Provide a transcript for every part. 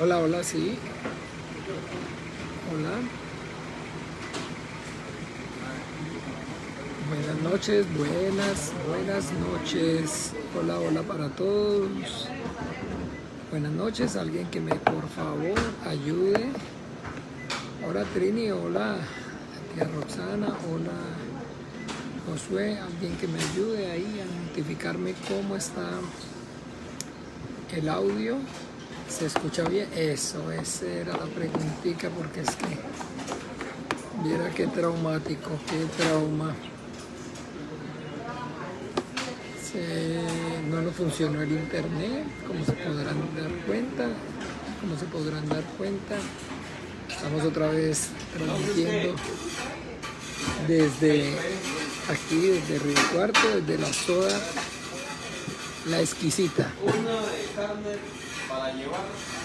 Hola, hola, sí. Hola. Buenas noches, buenas noches. Hola, hola para todos. Buenas noches, alguien que me por favor ayude. Hola Trini, hola tía Roxana, hola Josué, alguien que me ayude ahí a notificarme cómo está el audio. ¿Se escucha bien? Eso, esa era la preguntita porque es que viera qué traumático, qué trauma. No nos funcionó el internet, como se podrán dar cuenta, estamos otra vez transmitiendo desde aquí, desde Río Cuarto, desde la soda La Exquisita.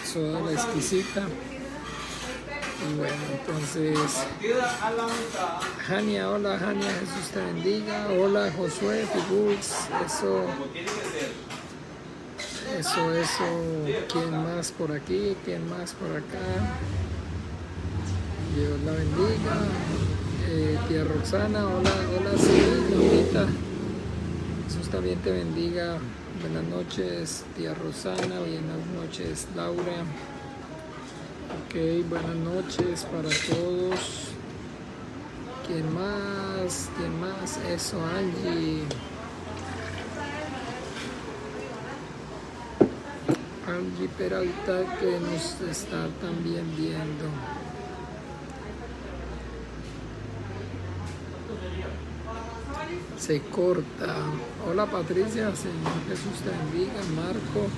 Soda La Exquisita. Y bueno, entonces, Jania, hola Jania, Jesús te bendiga. Hola Josué, Figurs, eso. ¿Quién más por aquí? ¿Quién más por acá? Dios la bendiga. Tía Roxana, hola, hola, sí, Laurita. Jesús también te bendiga. Buenas noches, tía Rosana. Buenas noches, Laura. Ok, buenas noches para todos. ¿Quién más? ¿Quién más? Eso, Angie. Angie Peralta que nos está también viendo. Se corta. Hola Patricia, Señor Jesús te bendiga. Marco.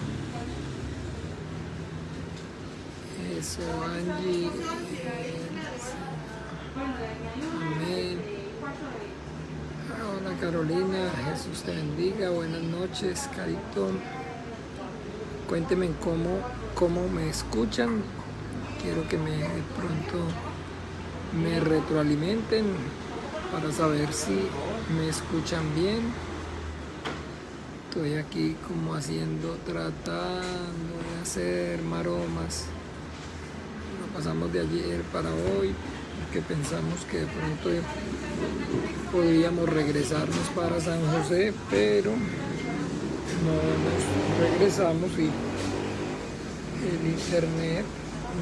Eso, Angie. Amén. Hola Carolina, Jesús te bendiga. Buenas noches, Carito. Cuéntenme cómo me escuchan. Quiero que de pronto me retroalimenten para saber si me escuchan bien. Estoy aquí como tratando de hacer maromas. Lo pasamos de ayer para hoy porque pensamos que de pronto podríamos regresarnos para San José, pero no nos regresamos y el internet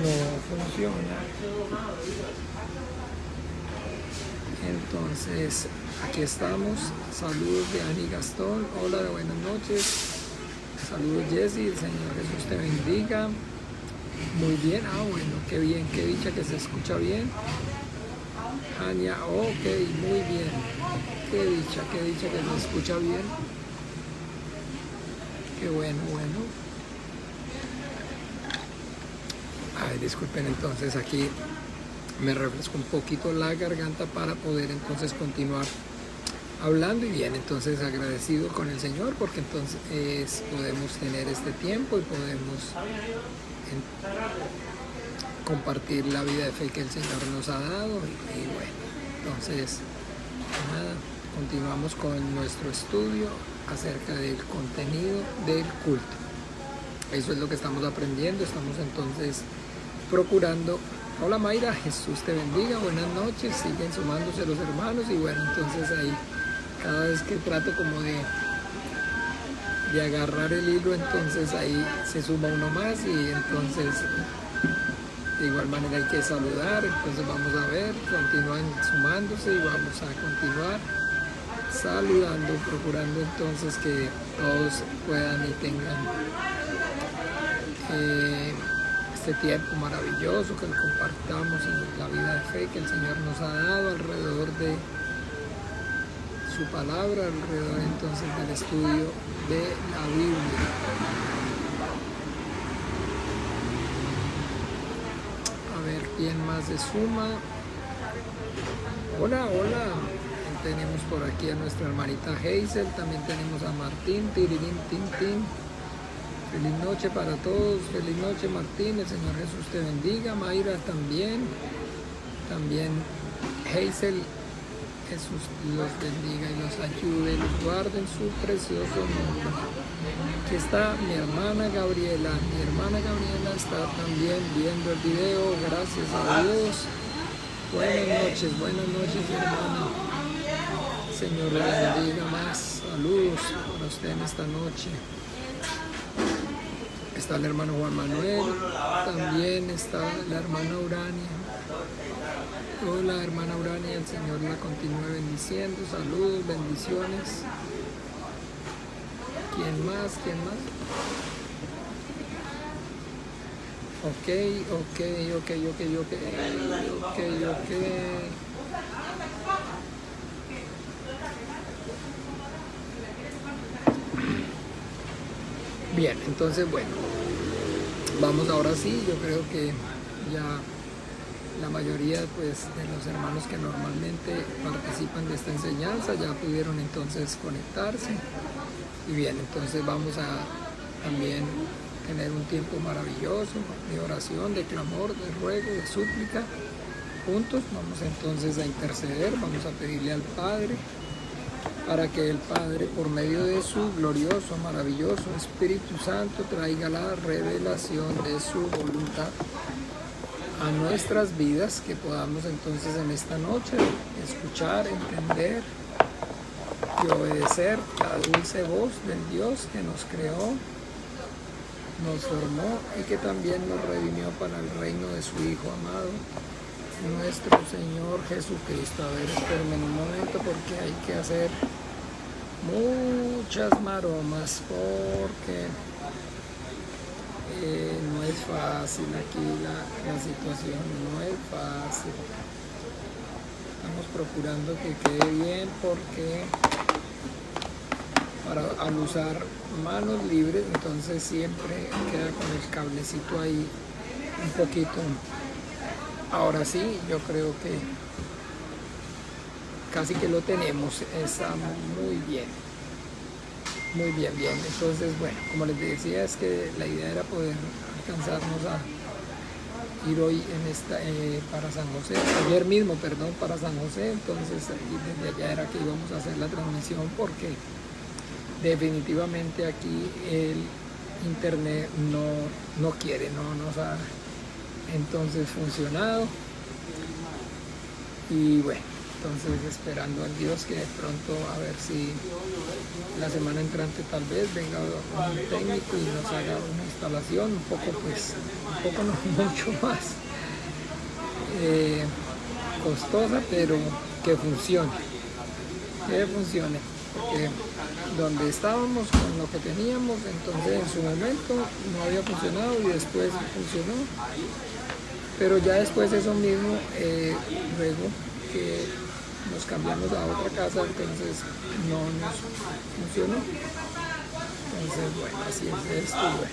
no funciona. Entonces, aquí estamos. Saludos de Ani Gastón. Hola, buenas noches. Saludos Jessy, el Señor Jesús te bendiga. Muy bien, bueno, qué bien, qué dicha que se escucha bien. Ania, ok, muy bien. Qué dicha que se escucha bien. Qué bueno. Ay, disculpen, entonces aquí me refresco un poquito la garganta para poder entonces continuar hablando. Y bien, entonces agradecido con el Señor porque entonces podemos tener este tiempo y podemos compartir la vida de fe que el Señor nos ha dado. Y bueno, entonces nada, continuamos con nuestro estudio acerca del contenido del culto. Eso es lo que estamos aprendiendo. Estamos entonces procurando. Hola Mayra, Jesús te bendiga, buenas noches. Siguen sumándose los hermanos. Y bueno, entonces ahí cada vez que trato como de agarrar el hilo, entonces ahí se suma uno más. Y entonces de igual manera hay que saludar. Entonces vamos a ver, continúan sumándose y vamos a continuar saludando, procurando entonces que todos puedan y tengan este tiempo maravilloso, que lo compartamos en la vida de fe que el Señor nos ha dado alrededor de su palabra, alrededor entonces del estudio de la Biblia. A ver quién más se suma. Hola. Tenemos por aquí a nuestra hermanita Hazel, también tenemos a Martín, tirirín, tin. Feliz noche para todos, feliz noche Martín, el Señor Jesús te bendiga. Mayra también Hazel, Jesús los bendiga y los ayude, los guarde en su precioso nombre. Aquí está mi hermana Gabriela. Mi hermana Gabriela está también viendo el video. Gracias a Dios. Buenas noches, hermana. Señor la bendiga más. Saludos para usted en esta noche. Está el hermano Juan Manuel. También está la hermana Urania. Hola, hermana Urania. El Señor la continúe bendiciendo. Saludos, bendiciones. ¿Quién más? Ok. Bien, entonces bueno, vamos ahora sí. Yo creo que ya la mayoría pues de los hermanos que normalmente participan de esta enseñanza ya pudieron entonces conectarse. Y bien, entonces vamos a también tener un tiempo maravilloso de oración, de clamor, de ruego, de súplica. Juntos vamos entonces a interceder, vamos a pedirle al Padre para que el Padre, por medio de su glorioso, maravilloso Espíritu Santo, traiga la revelación de su voluntad a nuestras vidas, que podamos entonces en esta noche escuchar, entender y obedecer la dulce voz del Dios que nos creó, nos formó y que también nos redimió para el reino de su Hijo amado, nuestro Señor Jesucristo. A ver, espérenme un momento porque hay que hacer muchas maromas porque no es fácil aquí la situación, no es fácil. Estamos procurando que quede bien porque al usar manos libres, entonces siempre queda con el cablecito ahí un poquito. Ahora sí, yo creo que casi que lo tenemos, está muy bien. Muy bien. Entonces, bueno, como les decía, es que la idea era poder alcanzarnos a ir hoy para San José, ayer mismo, para San José. Entonces, desde allá era que íbamos a hacer la transmisión porque definitivamente aquí el internet no quiere, no nos ha entonces funcionado. Y bueno, entonces esperando al Dios que de pronto a ver si la semana entrante tal vez venga un técnico y nos haga una instalación un poco no mucho más costosa, pero que funcione, porque donde estábamos con lo que teníamos, entonces en su momento no había funcionado y después funcionó, pero ya después eso mismo, luego que nos cambiamos a otra casa, entonces no nos funcionó. Entonces, bueno, así es esto. Bueno,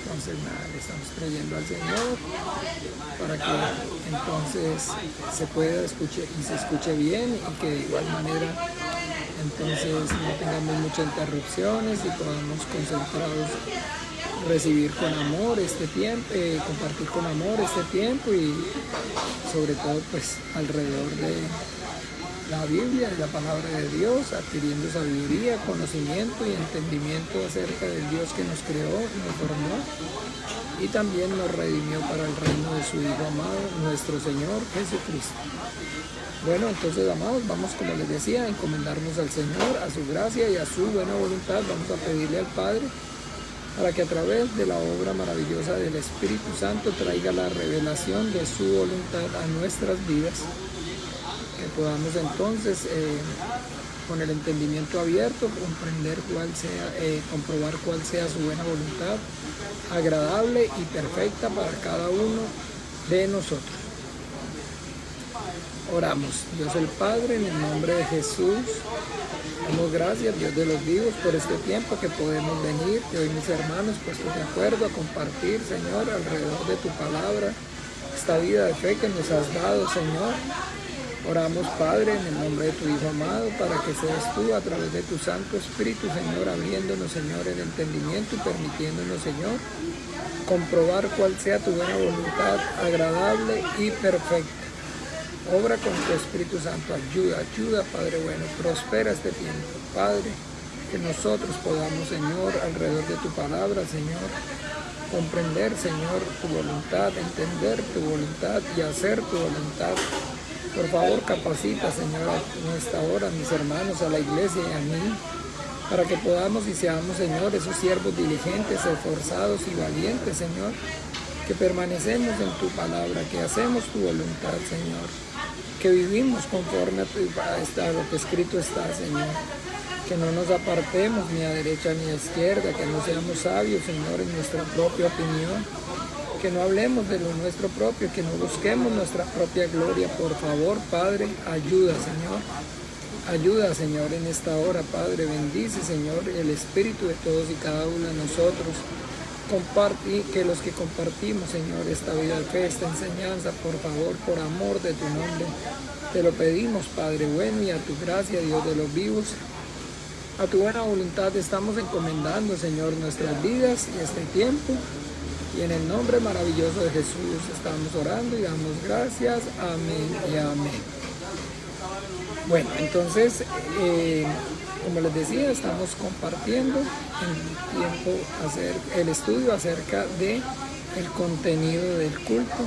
entonces nada, le estamos creyendo al Señor para que entonces se pueda escuchar y se escuche bien y que de igual manera entonces no tengamos muchas interrupciones y podamos concentrados recibir con amor este tiempo, compartir con amor este tiempo y sobre todo pues alrededor de la Biblia, de la palabra de Dios, adquiriendo sabiduría, conocimiento y entendimiento acerca del Dios que nos creó, nos formó y también nos redimió para el reino de su Hijo amado, nuestro Señor Jesucristo. Bueno, entonces, amados, vamos, como les decía, a encomendarnos al Señor, a su gracia y a su buena voluntad. Vamos a pedirle al Padre para que a través de la obra maravillosa del Espíritu Santo traiga la revelación de su voluntad a nuestras vidas, que podamos entonces con el entendimiento abierto comprender comprobar cuál sea su buena voluntad, agradable y perfecta para cada uno de nosotros. Oramos. Dios el Padre, en el nombre de Jesús, damos gracias, Dios de los vivos, por este tiempo que podemos venir, que hoy mis hermanos puestos de acuerdo a compartir, Señor, alrededor de tu palabra, esta vida de fe que nos has dado, Señor. Oramos, Padre, en el nombre de tu Hijo amado, para que seas tú, a través de tu Santo Espíritu, Señor, abriéndonos, Señor, el entendimiento y permitiéndonos, Señor, comprobar cuál sea tu buena voluntad, agradable y perfecta. Obra con tu Espíritu Santo, ayuda, Padre bueno, prospera este tiempo, Padre, que nosotros podamos, Señor, alrededor de tu palabra, Señor, comprender, Señor, tu voluntad, entender tu voluntad y hacer tu voluntad. Por favor, capacita, Señor, en esta hora a mis hermanos, a la iglesia y a mí, para que podamos y seamos, Señor, esos siervos diligentes, esforzados y valientes, Señor, que permanecemos en tu palabra, que hacemos tu voluntad, Señor, que vivimos conforme a lo que escrito está, Señor, que no nos apartemos ni a derecha ni a izquierda, que no seamos sabios, Señor, en nuestra propia opinión, que no hablemos de lo nuestro propio, que no busquemos nuestra propia gloria. Por favor, Padre, ayuda, Señor, en esta hora, Padre, bendice, Señor, el espíritu de todos y cada uno de nosotros. Comparte, que los que compartimos, Señor, esta vida de fe, esta enseñanza, por favor, por amor de tu nombre, te lo pedimos, Padre bueno, y a tu gracia, Dios de los vivos, a tu buena voluntad estamos encomendando, Señor, nuestras vidas y este tiempo. Y en el nombre maravilloso de Jesús estamos orando y damos gracias. Amén y amén. Bueno, entonces, como les decía, estamos compartiendo el tiempo, el estudio acerca de el contenido del culto.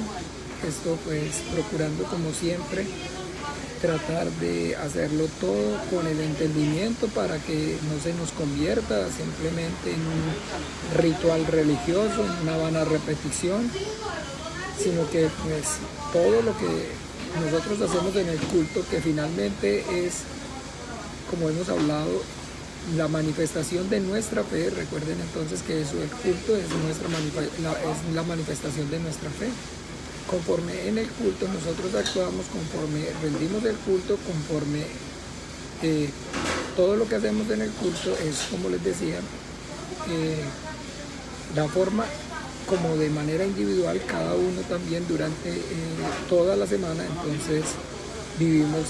Esto pues procurando como siempre tratar de hacerlo todo con el entendimiento para que no se nos convierta simplemente en un ritual religioso, en una vana repetición, sino que pues todo lo que nosotros hacemos en el culto, que finalmente es, como hemos hablado, la manifestación de nuestra fe. Recuerden entonces que eso, el culto es la manifestación de nuestra fe. Conforme en el culto nosotros actuamos, conforme rendimos el culto, conforme todo lo que hacemos en el culto es, como les decía, la forma como de manera individual, cada uno también durante toda la semana, entonces vivimos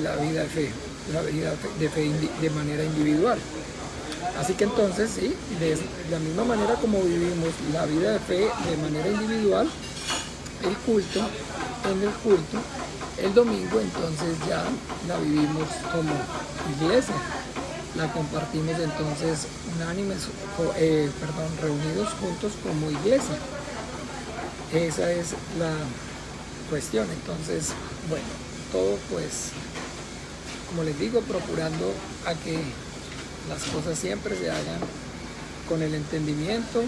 la vida de fe de manera individual. Así que entonces, sí, de la misma manera como vivimos la vida de fe de manera individual, en el culto, el domingo, entonces ya la vivimos como iglesia. La compartimos entonces reunidos juntos como iglesia. Esa es la cuestión. Entonces, bueno, todo pues, como les digo, procurando a que las cosas siempre se hagan con el entendimiento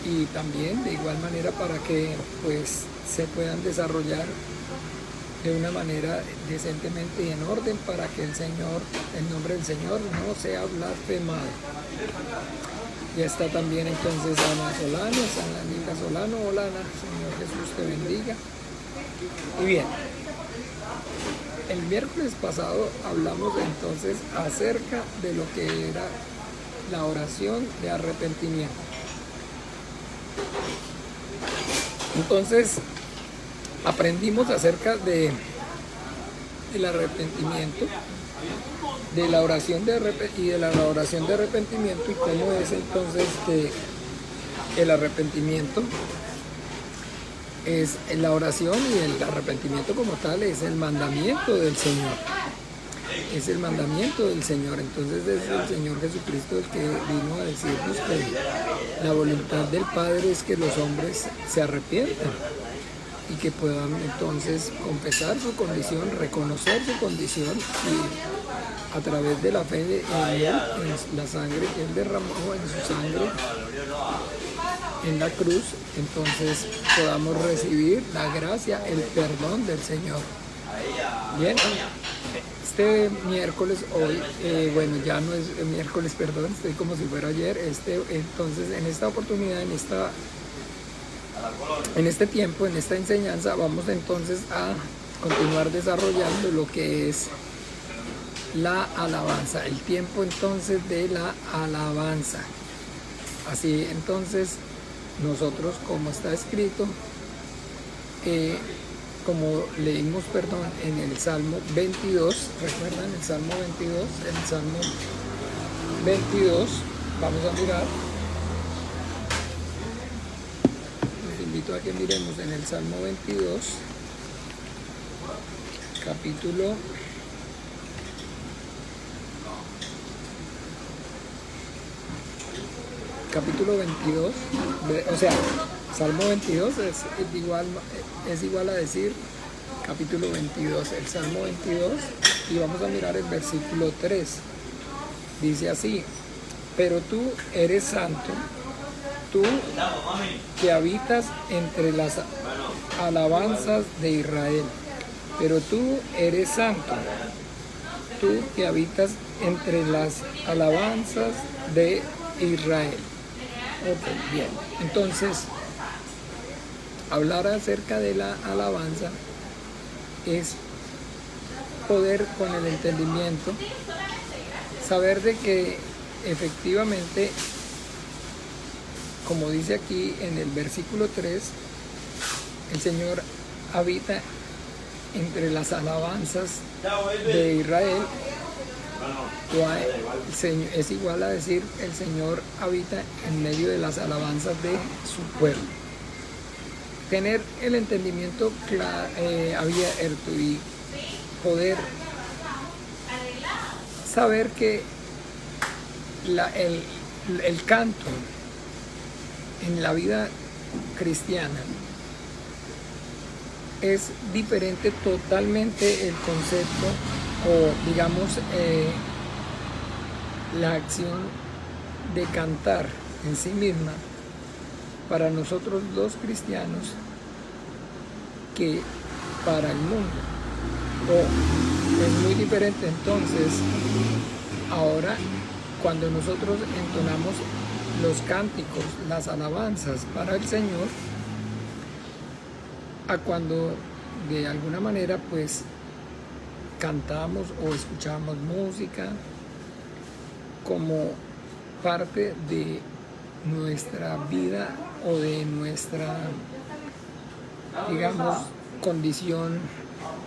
y también de igual manera para que pues se puedan desarrollar de una manera decentemente y en orden, para que el nombre del Señor no sea blasfemado. Ya está también entonces Ana Solano, San Anita Solano. Hola Ana, Señor Jesús te bendiga. Y bien, el miércoles pasado hablamos entonces acerca de lo que era la oración de arrepentimiento. Entonces aprendimos acerca del arrepentimiento, de la oración de arrepentimiento y cómo es entonces que el arrepentimiento es la oración y el arrepentimiento como tal es el mandamiento del Señor. Es el mandamiento del Señor. Entonces es el Señor Jesucristo el que vino a decirnos que la voluntad del Padre es que los hombres se arrepientan y que puedan entonces confesar su condición, reconocer su condición y a través de la fe en Él, en la sangre que Él derramó, en su sangre en la cruz, entonces podamos recibir la gracia, el perdón del Señor. Bien, este miércoles, hoy, bueno, ya no es miércoles, perdón, estoy como si fuera ayer, entonces en esta oportunidad, en este tiempo, en esta enseñanza, vamos entonces a continuar desarrollando lo que es la alabanza, el tiempo entonces de la alabanza. Así entonces nosotros, como está escrito, como leímos, en el Salmo 22, ¿recuerdan el Salmo 22? El Salmo 22, vamos a mirar. Les invito a que miremos en el Salmo 22. capítulo 22, o sea, Salmo 22 es igual a decir capítulo 22, el Salmo 22, y vamos a mirar el versículo 3. Dice así: pero tú eres santo, tú que habitas entre las alabanzas de Israel. Pero tú eres santo, tú que habitas entre las alabanzas de Israel. Ok, bien. Entonces, hablar acerca de la alabanza es poder, con el entendimiento, saber de que efectivamente, como dice aquí en el versículo 3, el Señor habita entre las alabanzas de Israel. Es igual a decir el Señor habita en medio de las alabanzas de su pueblo. Tener el entendimiento abierto y poder saber que el canto en la vida cristiana es diferente totalmente el concepto, o digamos la acción de cantar en sí misma para nosotros los cristianos que para el mundo. O es muy diferente entonces ahora cuando nosotros entonamos los cánticos, las alabanzas para el Señor, a cuando de alguna manera pues cantamos o escuchamos música como parte de nuestra vida o de nuestra, digamos, condición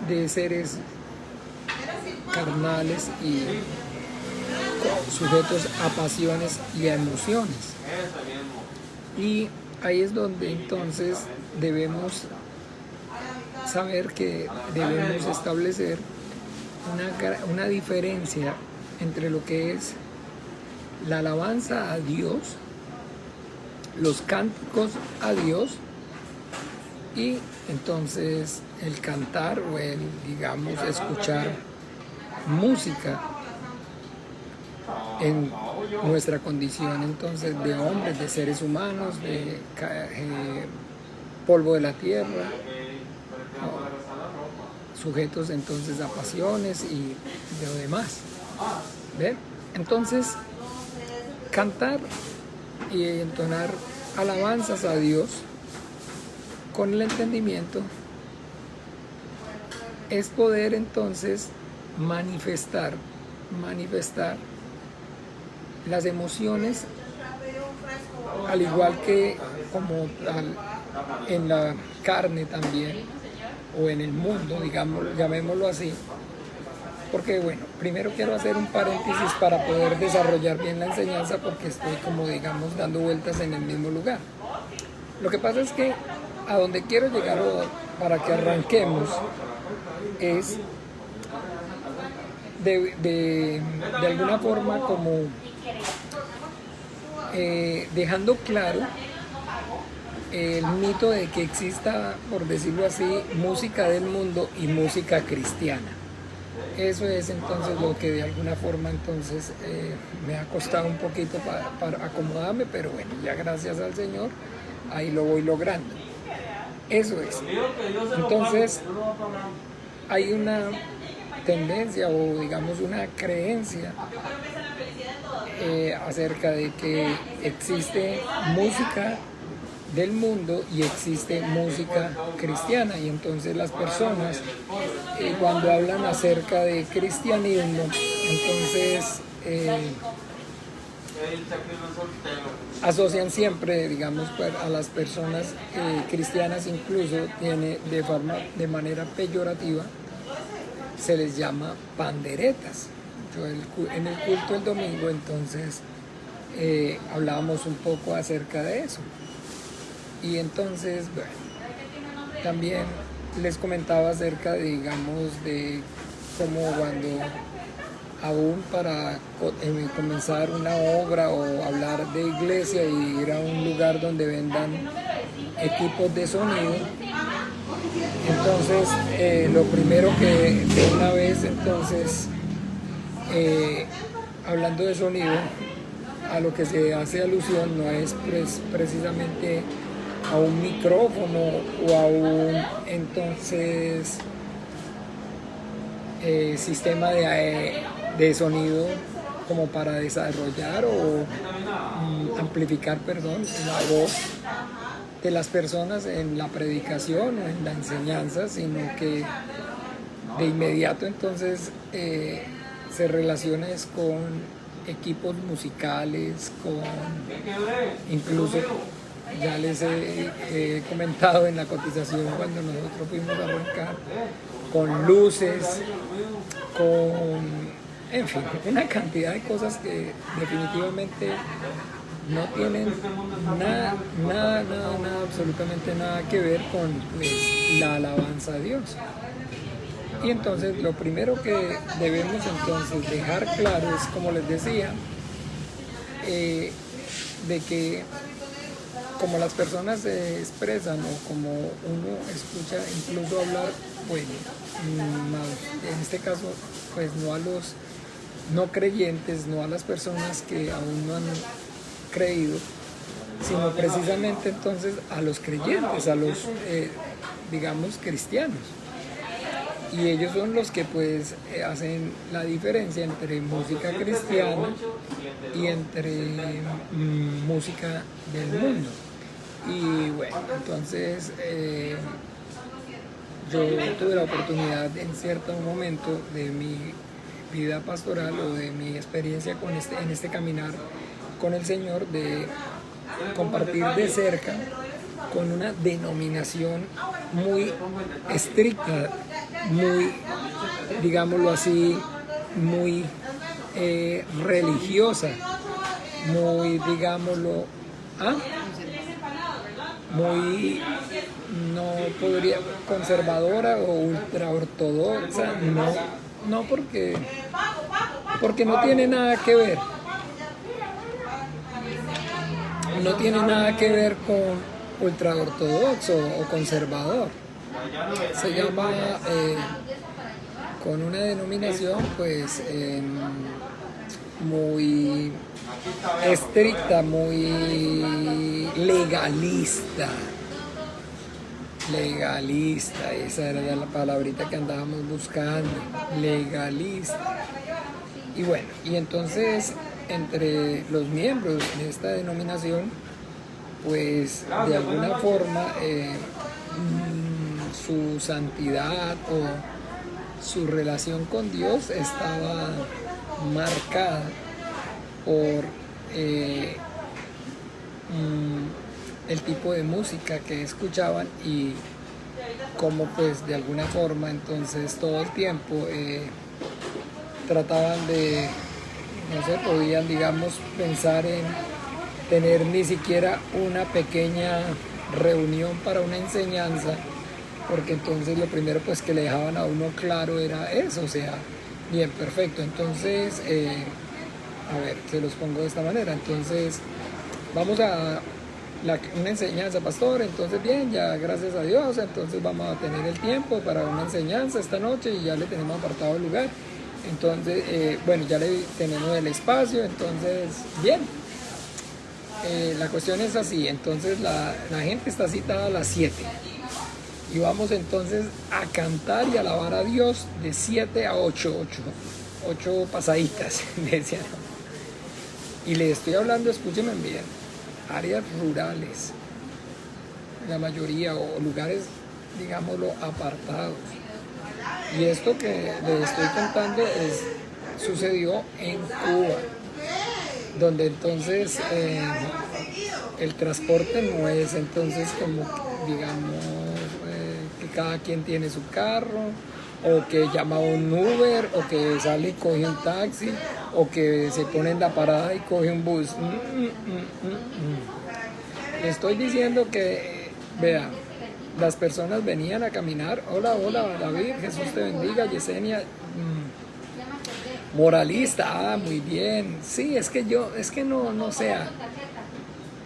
de seres carnales y sujetos a pasiones y a emociones. Y ahí es donde entonces debemos saber que debemos establecer una diferencia entre lo que es la alabanza a Dios, los cánticos a Dios, y entonces el cantar o el, digamos, escuchar música en nuestra condición entonces de hombres, de seres humanos, de polvo de la tierra, sujetos entonces a pasiones y de lo demás. ¿Ven? Entonces, cantar y entonar alabanzas a Dios con el entendimiento es poder entonces manifestar las emociones, al igual que como en la carne también, o en el mundo, digamos, llamémoslo así. Porque bueno, primero quiero hacer un paréntesis para poder desarrollar bien la enseñanza, porque estoy como digamos dando vueltas en el mismo lugar. Lo que pasa es que a donde quiero llegar para que arranquemos es de alguna forma como dejando claro el mito de que exista, por decirlo así, música del mundo y música cristiana. Eso es entonces lo que de alguna forma entonces me ha costado un poquito para acomodarme, pero bueno, ya gracias al Señor ahí lo voy logrando. Eso es. Entonces hay una tendencia o digamos una creencia acerca de que existe música del mundo y existe música cristiana, y entonces las personas cuando hablan acerca de cristianismo entonces asocian siempre, digamos, a las personas cristianas, incluso de manera peyorativa se les llama panderetas. En el culto del domingo entonces hablábamos un poco acerca de eso. Y entonces, bueno, también les comentaba acerca, digamos, de cómo cuando aún para comenzar una obra o hablar de iglesia y ir a un lugar donde vendan equipos de sonido, entonces lo primero que de una vez, entonces, hablando de sonido, a lo que se hace alusión no es precisamente a un micrófono o a un entonces sistema de sonido como para desarrollar o amplificar, perdón, la voz de las personas en la predicación o en la enseñanza, sino que de inmediato entonces se relaciona con equipos musicales, con incluso ya les he comentado en la cotización cuando nosotros fuimos a arrancar, con luces, con, en fin, una cantidad de cosas que definitivamente no tienen nada, absolutamente nada que ver con pues, la alabanza a Dios. Y entonces lo primero que debemos entonces dejar claro es, como les decía, de que como las personas se expresan o como uno escucha incluso hablar, bueno, en este caso, pues no a los no creyentes, no a las personas que aún no han creído, sino precisamente entonces a los creyentes, a los, digamos, cristianos. Y ellos son los que pues hacen la diferencia entre música cristiana y entre música del mundo. Y bueno, entonces yo tuve la oportunidad en cierto momento de mi vida pastoral o de mi experiencia con en este caminar con el Señor de compartir de cerca con una denominación muy estricta, muy, digámoslo así, muy religiosa, muy, digámoslo, muy, no podría, conservadora o ultraortodoxa, no porque no tiene nada que ver. No tiene nada que ver con ultraortodoxo o conservador. Se llama con una denominación pues muy estricta, muy legalista. Legalista, esa era la palabrita que andábamos buscando, legalista. Y bueno, y entonces entre los miembros de esta denominación, pues de alguna forma su santidad o su relación con Dios estaba marcada por el tipo de música que escuchaban y cómo pues de alguna forma entonces todo el tiempo trataban de, no sé, podían digamos pensar en tener ni siquiera una pequeña reunión para una enseñanza, porque entonces lo primero pues que le dejaban a uno claro era eso, o sea, bien, perfecto, entonces a ver, se los pongo de esta manera, entonces vamos a una enseñanza, pastor, entonces bien, ya gracias a Dios, entonces vamos a tener el tiempo para una enseñanza esta noche y ya le tenemos apartado el lugar, entonces, bueno, ya le tenemos el espacio, entonces, bien. La cuestión es así, entonces la gente está citada a las 7 y vamos entonces a cantar y alabar a Dios de 7 a 8 pasaditas, decían. Y le estoy hablando, escúchenme bien, áreas rurales, la mayoría, o lugares, digámoslo, apartados. Y esto que les estoy contando sucedió en Cuba, donde entonces el transporte no es entonces como, digamos, que cada quien tiene su carro, o que llama a un Uber, o que sale y coge un taxi, o que se pone en la parada y coge un bus. Le estoy diciendo que, vea, las personas venían a caminar. Hola, hola David, Jesús te bendiga. Yesenia, moralista, muy bien. Sí, es que no sea,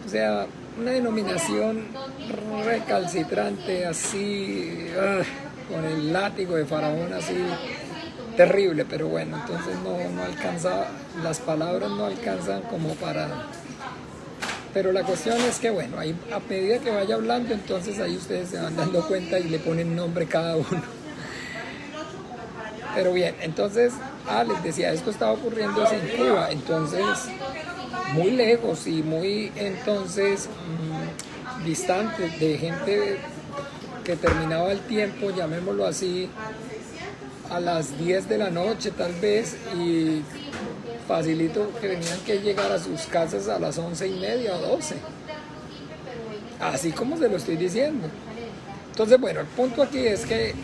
o sea, una denominación recalcitrante así, con el látigo de Faraón así, terrible, pero bueno, entonces no alcanza, las palabras no alcanzan como para... Pero la cuestión es que, bueno, ahí, a medida que vaya hablando, entonces ahí ustedes se van dando cuenta y le ponen nombre cada uno. Pero bien, entonces, les decía, esto estaba ocurriendo en Cuba, entonces, muy lejos y muy, entonces, distante de gente que terminaba el tiempo, llamémoslo así, a las 10 de la noche tal vez, y facilito que tenían que llegar a sus casas a las 11:30 o 12. Así como se lo estoy diciendo. Entonces, bueno, el punto aquí es que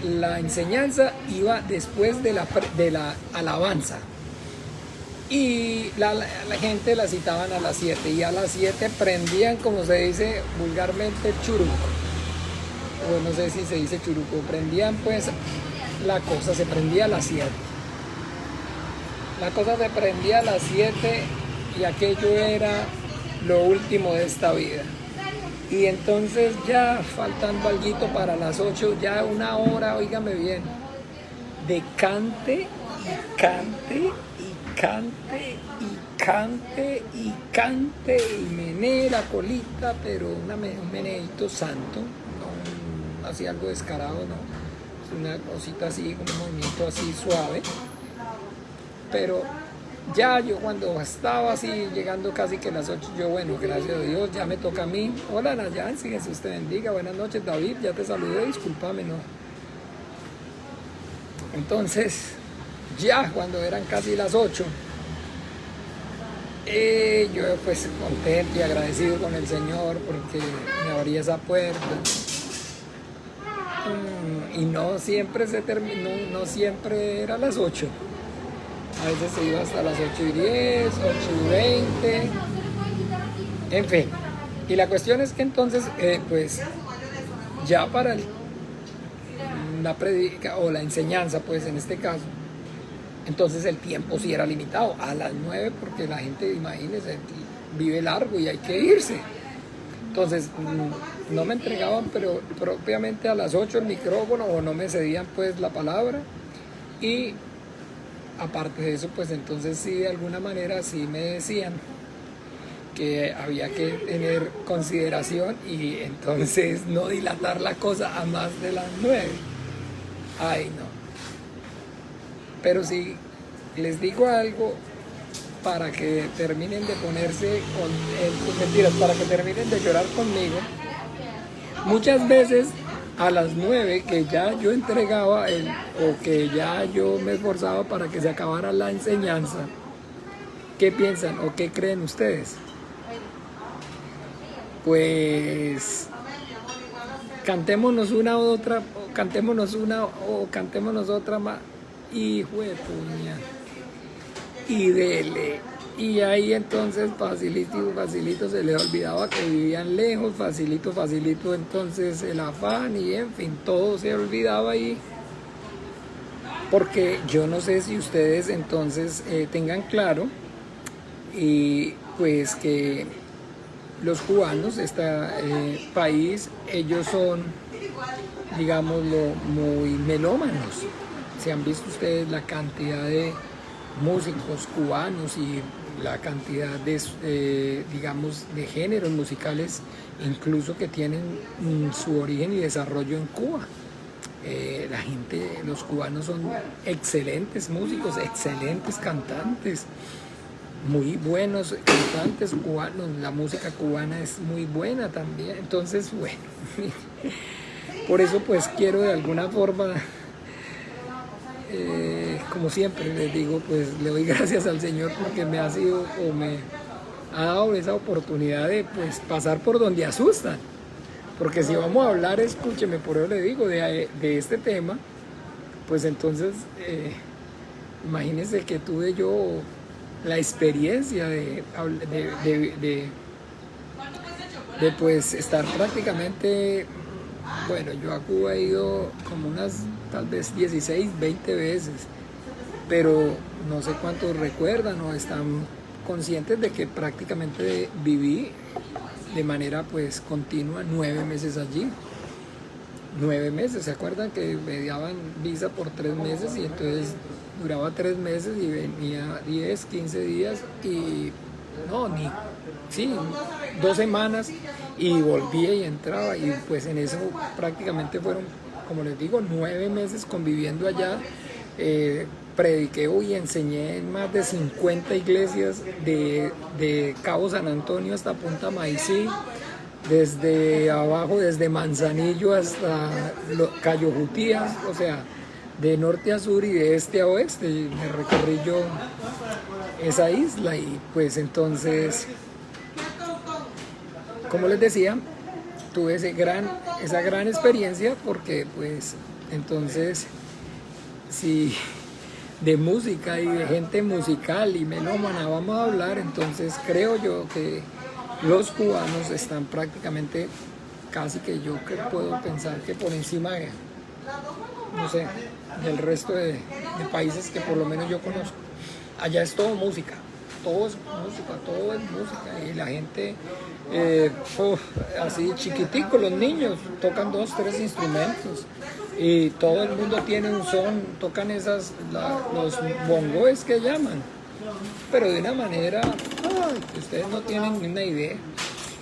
la enseñanza iba después de la alabanza. Y la gente la citaban a las 7. Y a las 7 prendían, como se dice vulgarmente, churuco. O no sé si se dice churuco. Prendían pues la cosa, se prendía a las 7. La cosa se prendía a las 7 y aquello era lo último de esta vida. Y entonces ya faltando alguito para las 8, ya una hora, óigame bien, de cante y cante y cante y cante y cante y mené la colita, pero un meneito santo, no así algo descarado, no, es una cosita así, un movimiento así suave. Pero ya yo cuando estaba así llegando casi que a las 8, yo bueno, gracias a Dios, ya me toca a mí. Hola Nayansi, Jesús te bendiga, buenas noches David, ya te saludé, discúlpame, no. Entonces, ya cuando eran casi las 8, yo pues contento y agradecido con el Señor porque me abría esa puerta. Y no siempre se terminó, no siempre era a las 8. A veces se iba hasta las 8:10, 8:20, en fin. Y la cuestión es que entonces, pues, ya para la predica o la enseñanza, pues en este caso, entonces el tiempo sí era limitado, a las 9, porque la gente, imagínense, vive largo y hay que irse. Entonces, no me entregaban, pero propiamente a las 8 el micrófono, o no me cedían pues la palabra. Y aparte de eso, pues entonces sí, de alguna manera sí me decían que había que tener consideración y entonces no dilatar la cosa a más de las 9. Ay, no. Pero sí, les digo algo para que terminen de ponerse con mentiras, para que terminen de llorar conmigo. Muchas veces a las 9 que ya yo entregaba o que ya yo me esforzaba para que se acabara la enseñanza, ¿qué piensan o qué creen ustedes? Pues cantémonos una u otra, o cantémonos una o cantémonos otra más, hijo de puña, y dele. Y ahí entonces facilito se les olvidaba que vivían lejos, facilito entonces el afán y en fin, todo se olvidaba ahí. Porque yo no sé si ustedes entonces tengan claro y pues que los cubanos, este país, ellos son, digámoslo, muy melómanos. Si han visto ustedes la cantidad de músicos cubanos y la cantidad de, digamos, de géneros musicales, incluso que tienen su origen y desarrollo en Cuba. La gente, los cubanos son excelentes músicos, excelentes cantantes, muy buenos cantantes cubanos, la música cubana es muy buena también. Entonces, bueno, por eso pues quiero de alguna forma, como siempre les digo, pues le doy gracias al Señor porque me ha sido o me ha dado esa oportunidad de pues pasar por donde asustan. Porque si vamos a hablar, escúcheme, por eso le digo, de este tema, pues entonces, imagínense que tuve yo la experiencia de de pues estar prácticamente, bueno, yo a Cuba he ido como unas tal vez 16, 20 veces, pero no sé cuántos recuerdan o están conscientes de que prácticamente viví de manera pues continua 9 meses allí. 9 meses, ¿se acuerdan que me daban visa por 3 meses y entonces duraba 3 meses y venía 10, 15 días y no, ni, sí, 2 semanas y volvía y entraba y pues en eso prácticamente fueron, como les digo, 9 meses conviviendo allá. Prediqué y enseñé en más de 50 iglesias de Cabo San Antonio hasta Punta Maicí, desde abajo, desde Manzanillo hasta Cayo Jutías, o sea, de norte a sur y de este a oeste. Me recorrí yo esa isla y pues entonces, como les decía, tuve esa gran experiencia porque pues entonces, si de música y de gente musical y melómana vamos a hablar, entonces creo yo que los cubanos están prácticamente, casi que yo que puedo pensar que por encima de, no sé, del resto de países que por lo menos yo conozco. Allá es todo música, todo es música, todo es música y la gente, así chiquitico, los niños tocan 2, 3 instrumentos y todo el mundo tiene un son, tocan los bongos que llaman, pero de una manera que ustedes no tienen ni una idea.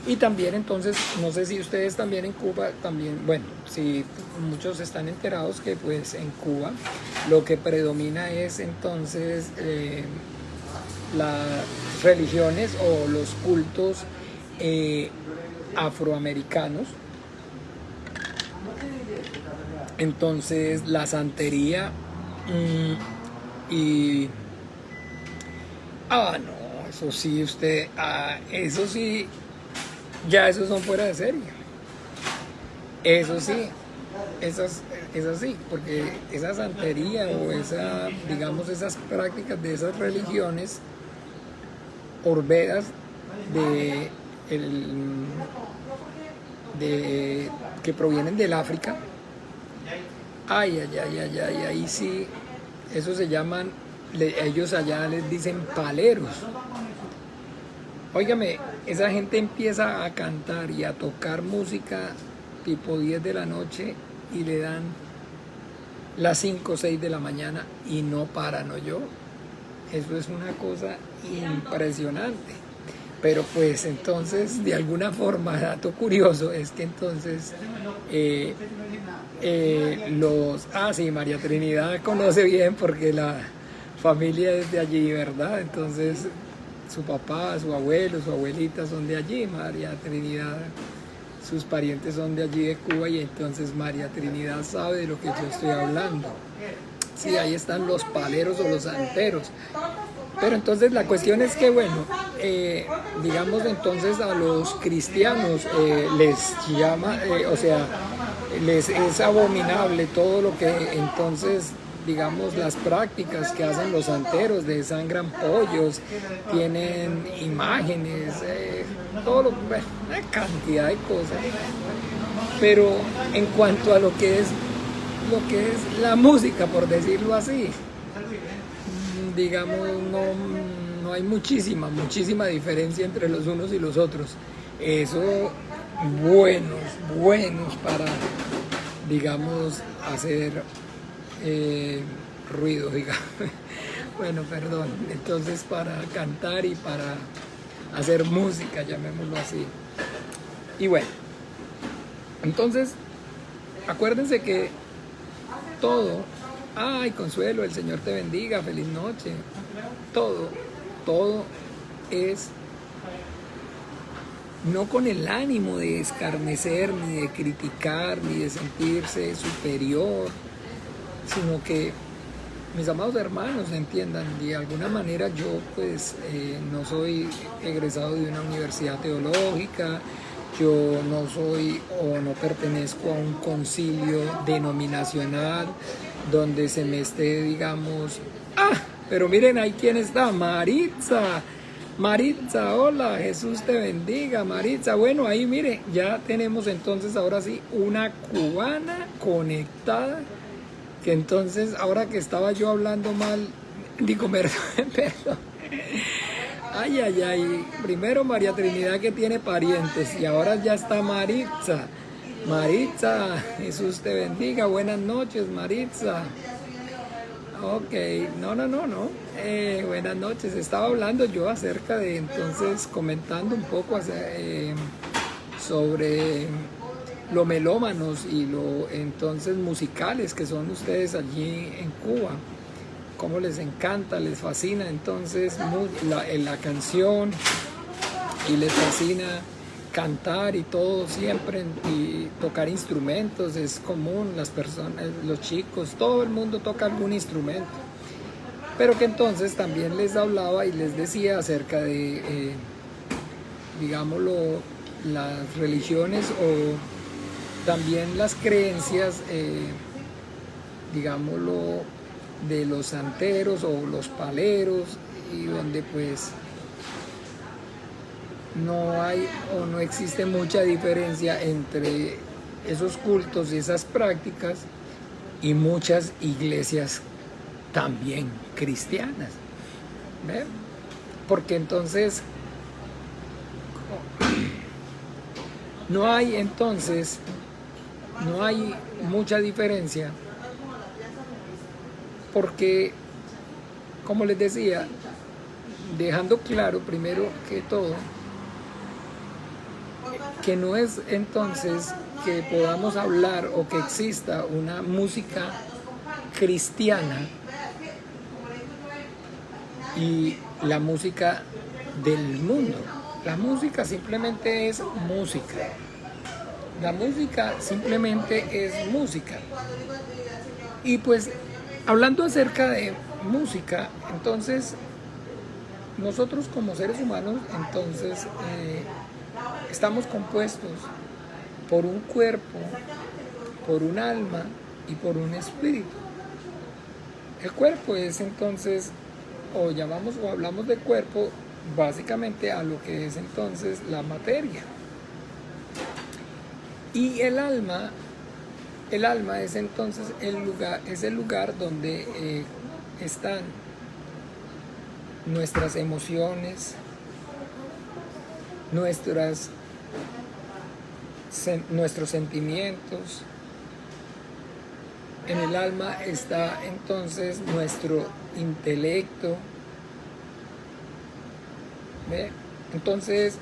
Y también entonces, no sé si ustedes también en Cuba, también, bueno, si muchos están enterados que pues en Cuba lo que predomina es entonces las religiones o los cultos afroamericanos. Entonces la santería y... no, eso sí, eso sí, ya esos son fuera de serie. Eso sí, es así, porque esa santería o digamos, esas prácticas de esas religiones orbedas que provienen del África, ahí sí, eso se llaman, ellos allá les dicen paleros. Óigame, esa gente empieza a cantar y a tocar música tipo 10 de la noche y le dan las 5 o 6 de la mañana y no paran, ¿no? Eso es una cosa impresionante. Pero pues entonces, de alguna forma, dato curioso es que entonces sí, María Trinidad conoce bien porque la familia es de allí, ¿verdad? Entonces su papá, su abuelo, su abuelita son de allí, María Trinidad, sus parientes son de allí de Cuba y entonces María Trinidad sabe de lo que yo estoy hablando. Sí, ahí están los paleros o los santeros. Pero entonces la cuestión es que, bueno, digamos entonces a los cristianos les llama, les es abominable todo lo que entonces, digamos, las prácticas que hacen los santeros, desangran pollos, tienen imágenes, una cantidad de cosas. Pero en cuanto a lo que es la música, por decirlo así, digamos, no hay muchísima diferencia entre los unos y los otros. Eso, buenos para, digamos, hacer ruido, digamos. Bueno, perdón. Entonces, para cantar y para hacer música, llamémoslo así. Y bueno, entonces, acuérdense que todo, Consuelo, el Señor te bendiga, feliz noche. Todo es no con el ánimo de escarnecer, ni de criticar, ni de sentirse superior, sino que, mis amados hermanos, entiendan, de alguna manera yo pues no soy egresado de una universidad teológica, yo no soy o no pertenezco a un concilio denominacional donde se me esté, digamos, pero miren ahí quién está, Maritza. Maritza, hola, Jesús te bendiga, Maritza. Bueno, ahí mire, ya tenemos entonces ahora sí una cubana conectada. Que entonces, ahora que estaba yo hablando mal, digo, perdón. Ay, ay, ay. Primero María Trinidad que tiene parientes y ahora ya está Maritza. Maritza, Jesús te bendiga. Buenas noches, Maritza. Ok, no. Buenas noches. Estaba hablando yo acerca de, entonces, comentando un poco sobre lo melómanos y lo entonces musicales que son ustedes allí en Cuba. Cómo les encanta, les fascina entonces la canción y les fascina cantar y todo siempre, y tocar instrumentos es común, las personas, los chicos, todo el mundo toca algún instrumento, pero que entonces también les hablaba y les decía acerca de, digámoslo, las religiones o también las creencias, digámoslo, de los santeros o los paleros, y donde pues no hay o no existe mucha diferencia entre esos cultos y esas prácticas y muchas iglesias también cristianas. ¿Ve? Porque entonces no hay mucha diferencia, porque, como les decía, dejando claro primero que todo que no es entonces que podamos hablar o que exista una música cristiana y la música del mundo. La música simplemente es música. La música simplemente es música. Y pues, hablando acerca de música, entonces, nosotros como seres humanos, entonces, estamos compuestos por un cuerpo, por un alma y por un espíritu. El cuerpo es entonces, o llamamos o hablamos de cuerpo, básicamente a lo que es entonces la materia. Y el alma es entonces el lugar donde están nuestras emociones, nuestros sentimientos. En el alma está entonces nuestro intelecto. ¿Ve? Entonces,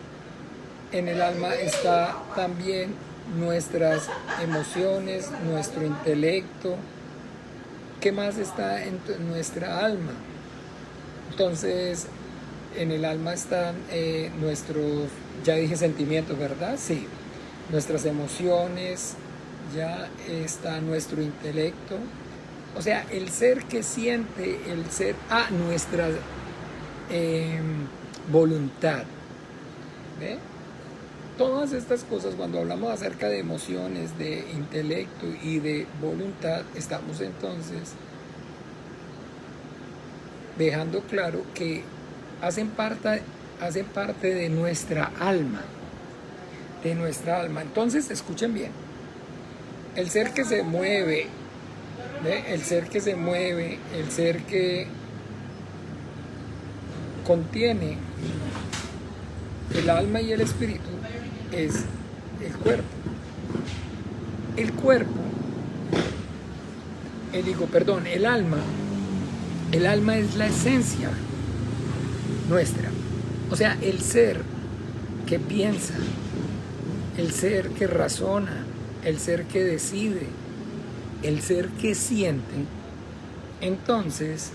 en el alma está también nuestras emociones, nuestro intelecto. ¿Qué más está en nuestra alma? Entonces, en el alma están nuestros, ya dije sentimientos, ¿verdad? Sí. Nuestras emociones, ya está nuestro intelecto. O sea, el ser que siente, nuestra voluntad. ¿Ve? Todas estas cosas, cuando hablamos acerca de emociones, de intelecto y de voluntad, estamos entonces dejando claro que hacen parte de nuestra alma. De nuestra alma. Entonces, escuchen bien. El ser que se mueve, ¿ve? El ser que se mueve, el ser que contiene el alma y el espíritu es el cuerpo. El alma es la esencia nuestra. O sea, el ser que piensa, el ser que razona, el ser que decide, el ser que siente. Entonces,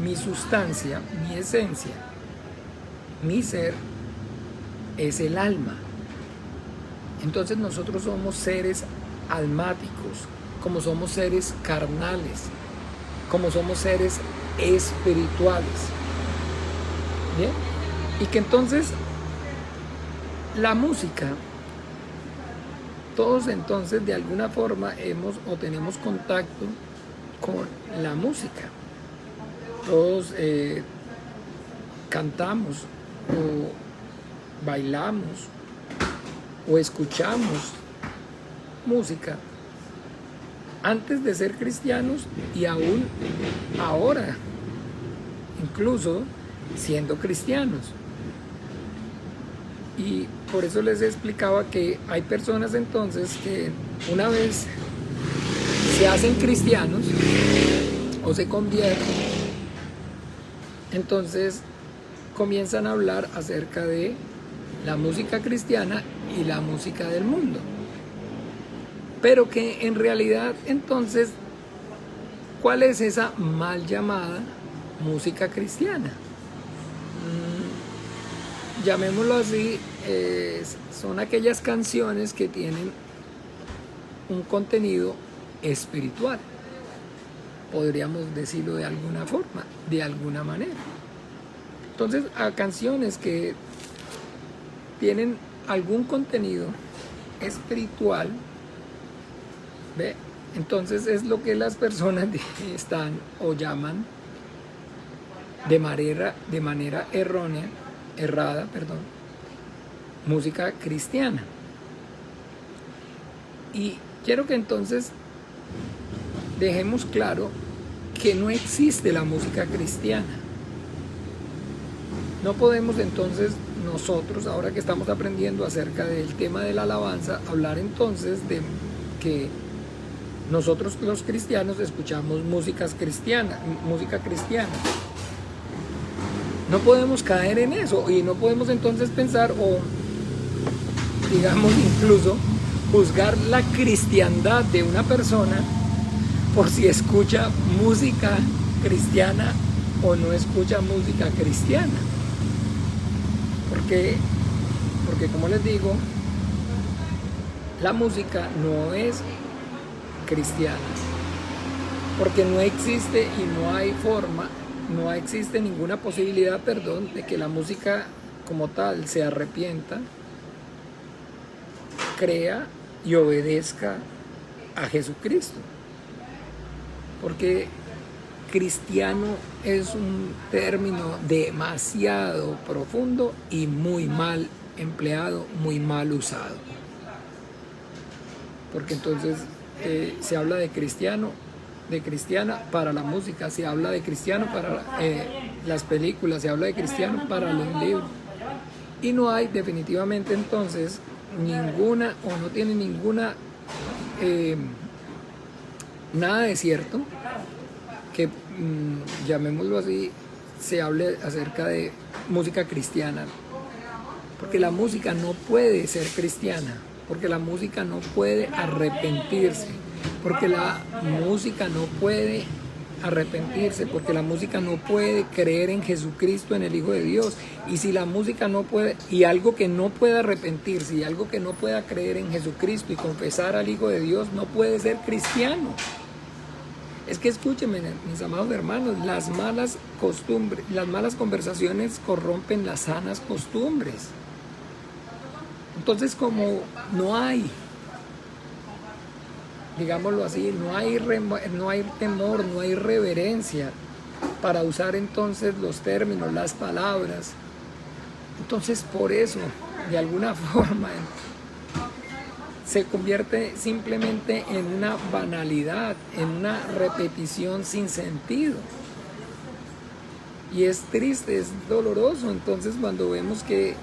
mi sustancia, mi esencia, mi ser es el alma. Entonces nosotros somos seres almáticos, como somos seres carnales, como somos seres espirituales. ¿Bien? Y que entonces la música, todos entonces de alguna forma tenemos contacto con la música. Todos cantamos o bailamos o escuchamos música antes de ser cristianos y aún ahora, incluso siendo cristianos. Y por eso les explicaba que hay personas entonces que una vez se hacen cristianos o se convierten, entonces comienzan a hablar acerca de la música cristiana y la música del mundo. Pero que en realidad entonces, ¿cuál es esa mal llamada música cristiana? Llamémoslo así, son aquellas canciones que tienen un contenido espiritual, podríamos decirlo de alguna forma, de alguna manera. Entonces, a canciones que tienen algún contenido espiritual, ¿ve? Entonces es lo que las personas están o llaman de manera errada, música cristiana. Y quiero que entonces dejemos claro que no existe la música cristiana. No podemos entonces nosotros, ahora que estamos aprendiendo acerca del tema de la alabanza, hablar entonces de que nosotros los cristianos escuchamos música cristiana. No podemos caer en eso y no podemos entonces pensar o, digamos, incluso juzgar la cristiandad de una persona por si escucha música cristiana o no escucha música cristiana. Porque como les digo, la música no es cristiana, porque no existe y no hay forma, no existe ninguna posibilidad, de que la música como tal se arrepienta, crea y obedezca a Jesucristo. Porque cristiano es un término demasiado profundo y muy mal empleado, muy mal usado. Porque entonces se habla de cristiano, de cristiana para la música, se habla de cristiano para las películas, se habla de cristiano para los libros. Y no hay definitivamente entonces ninguna, o no tiene ninguna, nada de cierto que, llamémoslo así, se hable acerca de música cristiana. Porque la música no puede ser cristiana, porque la música no puede arrepentirse, porque la música no puede arrepentirse, porque la música no puede creer en Jesucristo, en el Hijo de Dios. Y si la música no puede, y algo que no pueda arrepentirse, y algo que no pueda creer en Jesucristo y confesar al Hijo de Dios, no puede ser cristiano. Es que escúchenme, mis amados hermanos, las malas costumbres, las malas conversaciones corrompen las sanas costumbres. Entonces, como no hay, digámoslo así, no hay temor, no hay reverencia para usar entonces los términos, las palabras. Entonces, por eso, de alguna forma, se convierte simplemente en una banalidad, en una repetición sin sentido. Y es triste, es doloroso entonces cuando vemos que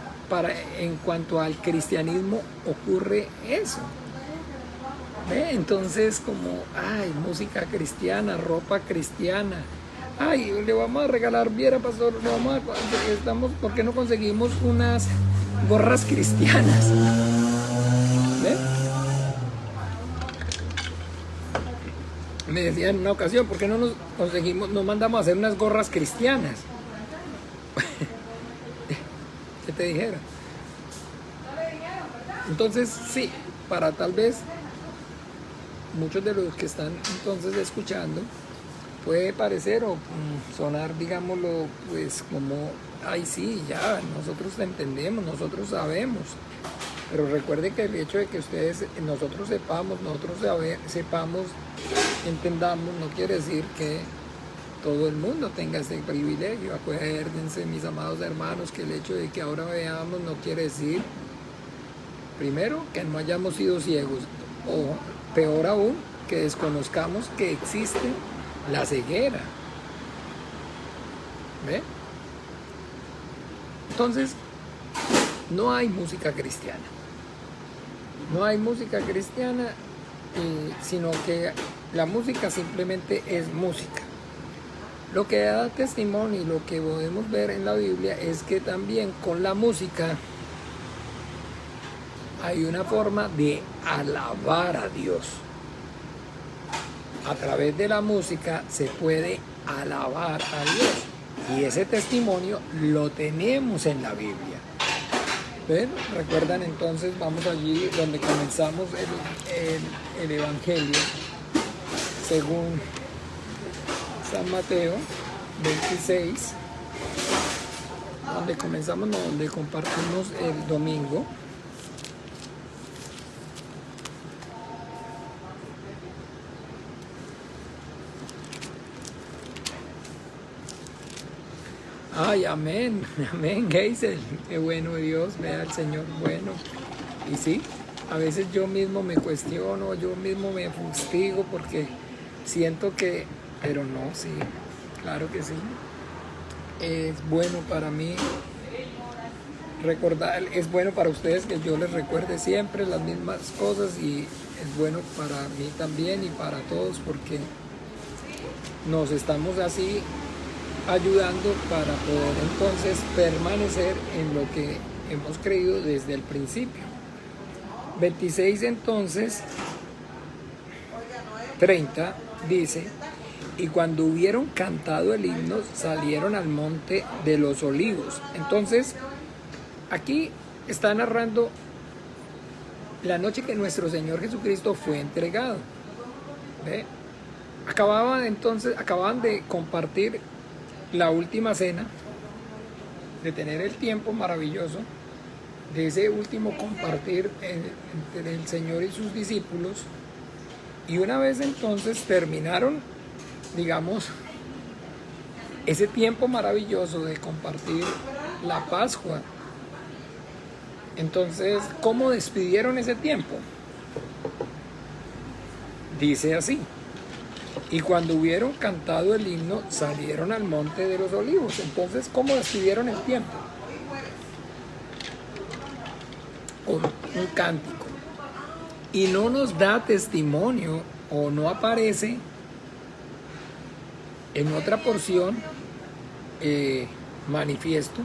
en cuanto al cristianismo ocurre eso. ¿Ve? Entonces como, música cristiana, ropa cristiana. Le vamos a regalar, viera pastor, ¿por qué no conseguimos unas gorras cristianas? ¿Ve? Me decía en una ocasión, ¿por qué no nos mandamos a hacer unas gorras cristianas? ¿Qué te dijera? Entonces, sí, para tal vez muchos de los que están entonces escuchando, puede parecer o sonar, digámoslo, pues como, sí, ya, nosotros entendemos, nosotros sabemos. Pero recuerde que el hecho de que nosotros sepamos, entendamos, no quiere decir que todo el mundo tenga ese privilegio. Acuérdense, mis amados hermanos, que el hecho de que ahora veamos no quiere decir, primero, que no hayamos sido ciegos, o peor aún, que desconozcamos que existe la ceguera. ¿Ve? Entonces, no hay música cristiana. No hay música cristiana, sino que la música simplemente es música. Lo que da testimonio y lo que podemos ver en la Biblia es que también con la música hay una forma de alabar a Dios. A través de la música se puede alabar a Dios. Y ese testimonio lo tenemos en la Biblia. ¿Ven? ¿Recuerdan entonces? Vamos allí donde comenzamos el Evangelio según San Mateo 26, donde comenzamos, no, donde compartimos el domingo. Ay, amén, amén, Geisel, qué bueno Dios, vea al Señor bueno. Y sí, a veces yo mismo me cuestiono, yo mismo me fustigo porque siento que, pero no, sí, claro que sí. Es bueno para mí recordar, es bueno para ustedes que yo les recuerde siempre las mismas cosas, y es bueno para mí también y para todos, porque nos estamos así ayudando para poder entonces permanecer en lo que hemos creído desde el principio. 26 entonces 30 dice: y cuando hubieron cantado el himno, salieron al monte de los olivos. Entonces aquí está narrando la noche que nuestro Señor Jesucristo fue entregado. ¿Ve? Acababan de compartir la última cena, de tener el tiempo maravilloso de ese último compartir entre el Señor y sus discípulos. Y una vez entonces terminaron, digamos, ese tiempo maravilloso de compartir la Pascua, entonces, ¿cómo despidieron ese tiempo? Dice así: y cuando hubieron cantado el himno, salieron al monte de los olivos. Entonces, ¿cómo despidieron el tiempo? Con un cántico. Y no nos da testimonio, o no aparece en otra porción manifiesto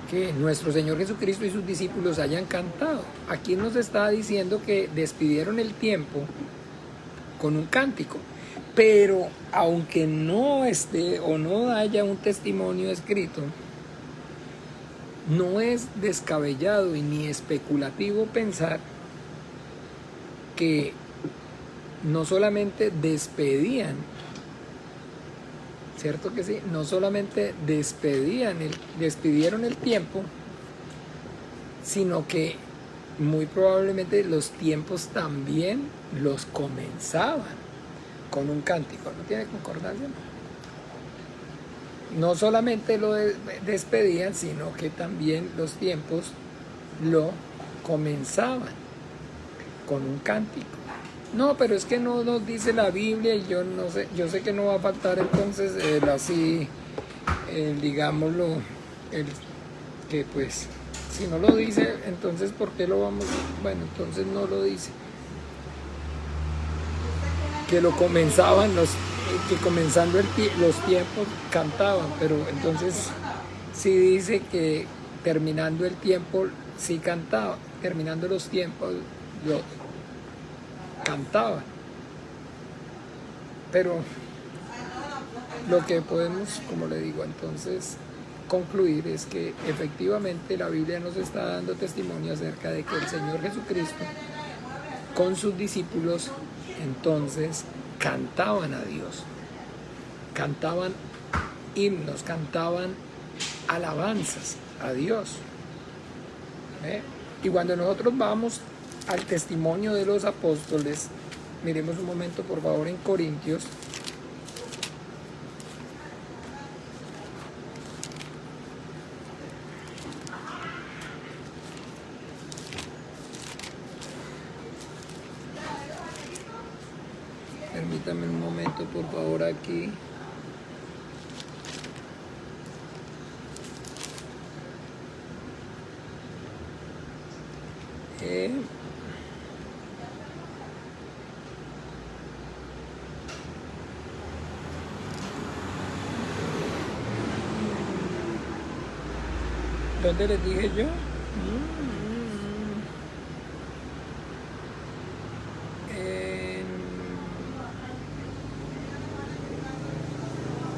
que nuestro Señor Jesucristo y sus discípulos hayan cantado. Aquí nos está diciendo que despidieron el tiempo con un cántico. Pero aunque no esté o no haya un testimonio escrito, no es descabellado y ni especulativo pensar que no solamente despedían, ¿cierto que sí? No solamente despidieron el tiempo, sino que muy probablemente los tiempos también los comenzaban con un cántico. ¿No tiene concordancia? No solamente lo despedían, sino que también los tiempos lo comenzaban con un cántico. No, pero es que no nos dice la Biblia, y yo no sé, yo sé que no va a faltar entonces digámoslo, que pues si no lo dice, entonces ¿por qué lo vamos? Bueno, entonces no lo dice. Que lo comenzaban, que comenzando los tiempos cantaban, pero entonces sí dice que terminando el tiempo sí cantaba, terminando los tiempos lo cantaba. Pero lo que podemos, como le digo, entonces concluir es que efectivamente la Biblia nos está dando testimonio acerca de que el Señor Jesucristo con sus discípulos entonces cantaban a Dios, cantaban himnos, cantaban alabanzas a Dios. Y cuando nosotros vamos al testimonio de los apóstoles, miremos un momento por favor en Corintios, permítame un momento, por favor, aquí. ¿Dónde les dije yo?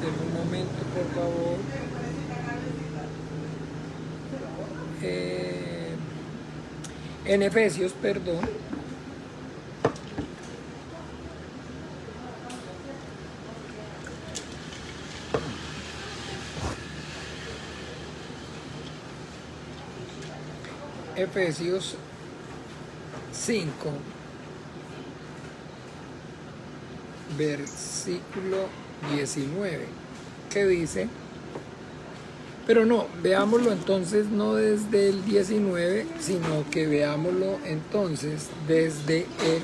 En un momento, por favor. En Efesios, perdón. Efesios 5, versículo 19, que dice, pero no, veámoslo entonces no desde el 19, sino que veámoslo entonces desde el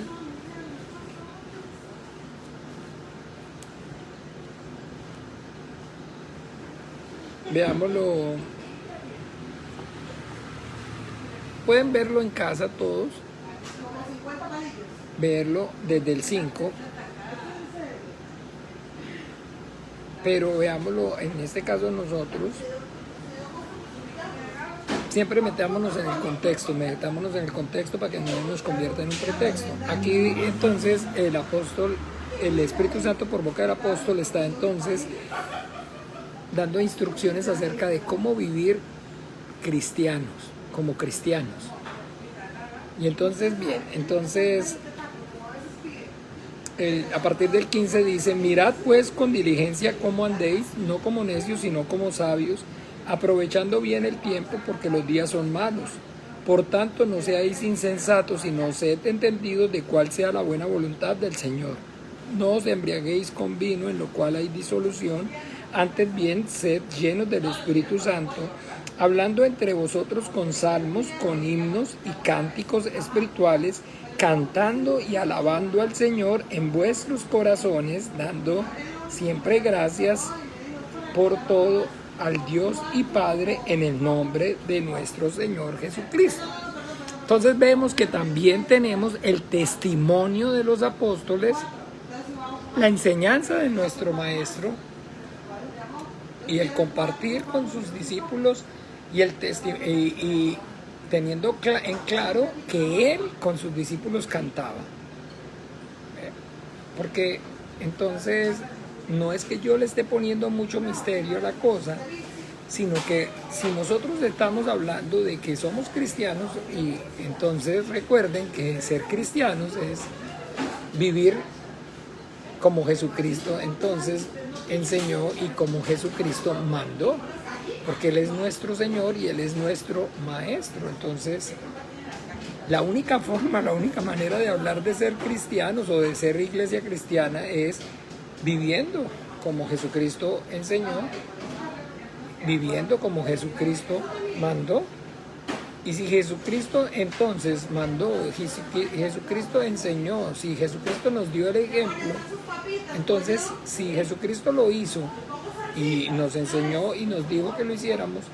veámoslo, pueden verlo en casa todos, verlo desde el 5, pero veámoslo en este caso nosotros. Siempre metámonos en el contexto para que no nos convierta en un pretexto. Aquí entonces el apóstol, el Espíritu Santo por boca del apóstol está entonces dando instrucciones acerca de cómo vivir cristianos, como cristianos. Y entonces, bien, a partir del 15 dice, mirad pues con diligencia cómo andéis, no como necios, sino como sabios, aprovechando bien el tiempo, porque los días son malos. Por tanto, no seáis insensatos, sino sed entendidos de cuál sea la buena voluntad del Señor. No os embriaguéis con vino, en lo cual hay disolución, antes bien sed llenos del Espíritu Santo, hablando entre vosotros con salmos, con himnos y cánticos espirituales, cantando y alabando al Señor en vuestros corazones, dando siempre gracias por todo al Dios y Padre en el nombre de nuestro Señor Jesucristo. Entonces vemos que también tenemos el testimonio de los apóstoles, la enseñanza de nuestro Maestro y el compartir con sus discípulos y teniendo en claro que Él con sus discípulos cantaba. Porque entonces no es que yo le esté poniendo mucho misterio a la cosa, sino que si nosotros estamos hablando de que somos cristianos, y entonces recuerden que ser cristianos es vivir como Jesucristo entonces enseñó y como Jesucristo mandó, porque Él es nuestro Señor y Él es nuestro Maestro. Entonces la única manera de hablar de ser cristianos o de ser iglesia cristiana es viviendo como Jesucristo enseñó, viviendo como Jesucristo mandó. Y si Jesucristo entonces mandó, Jesucristo enseñó, si Jesucristo nos dio el ejemplo, entonces si Jesucristo lo hizo y nos enseñó y nos dijo que lo hiciéramos,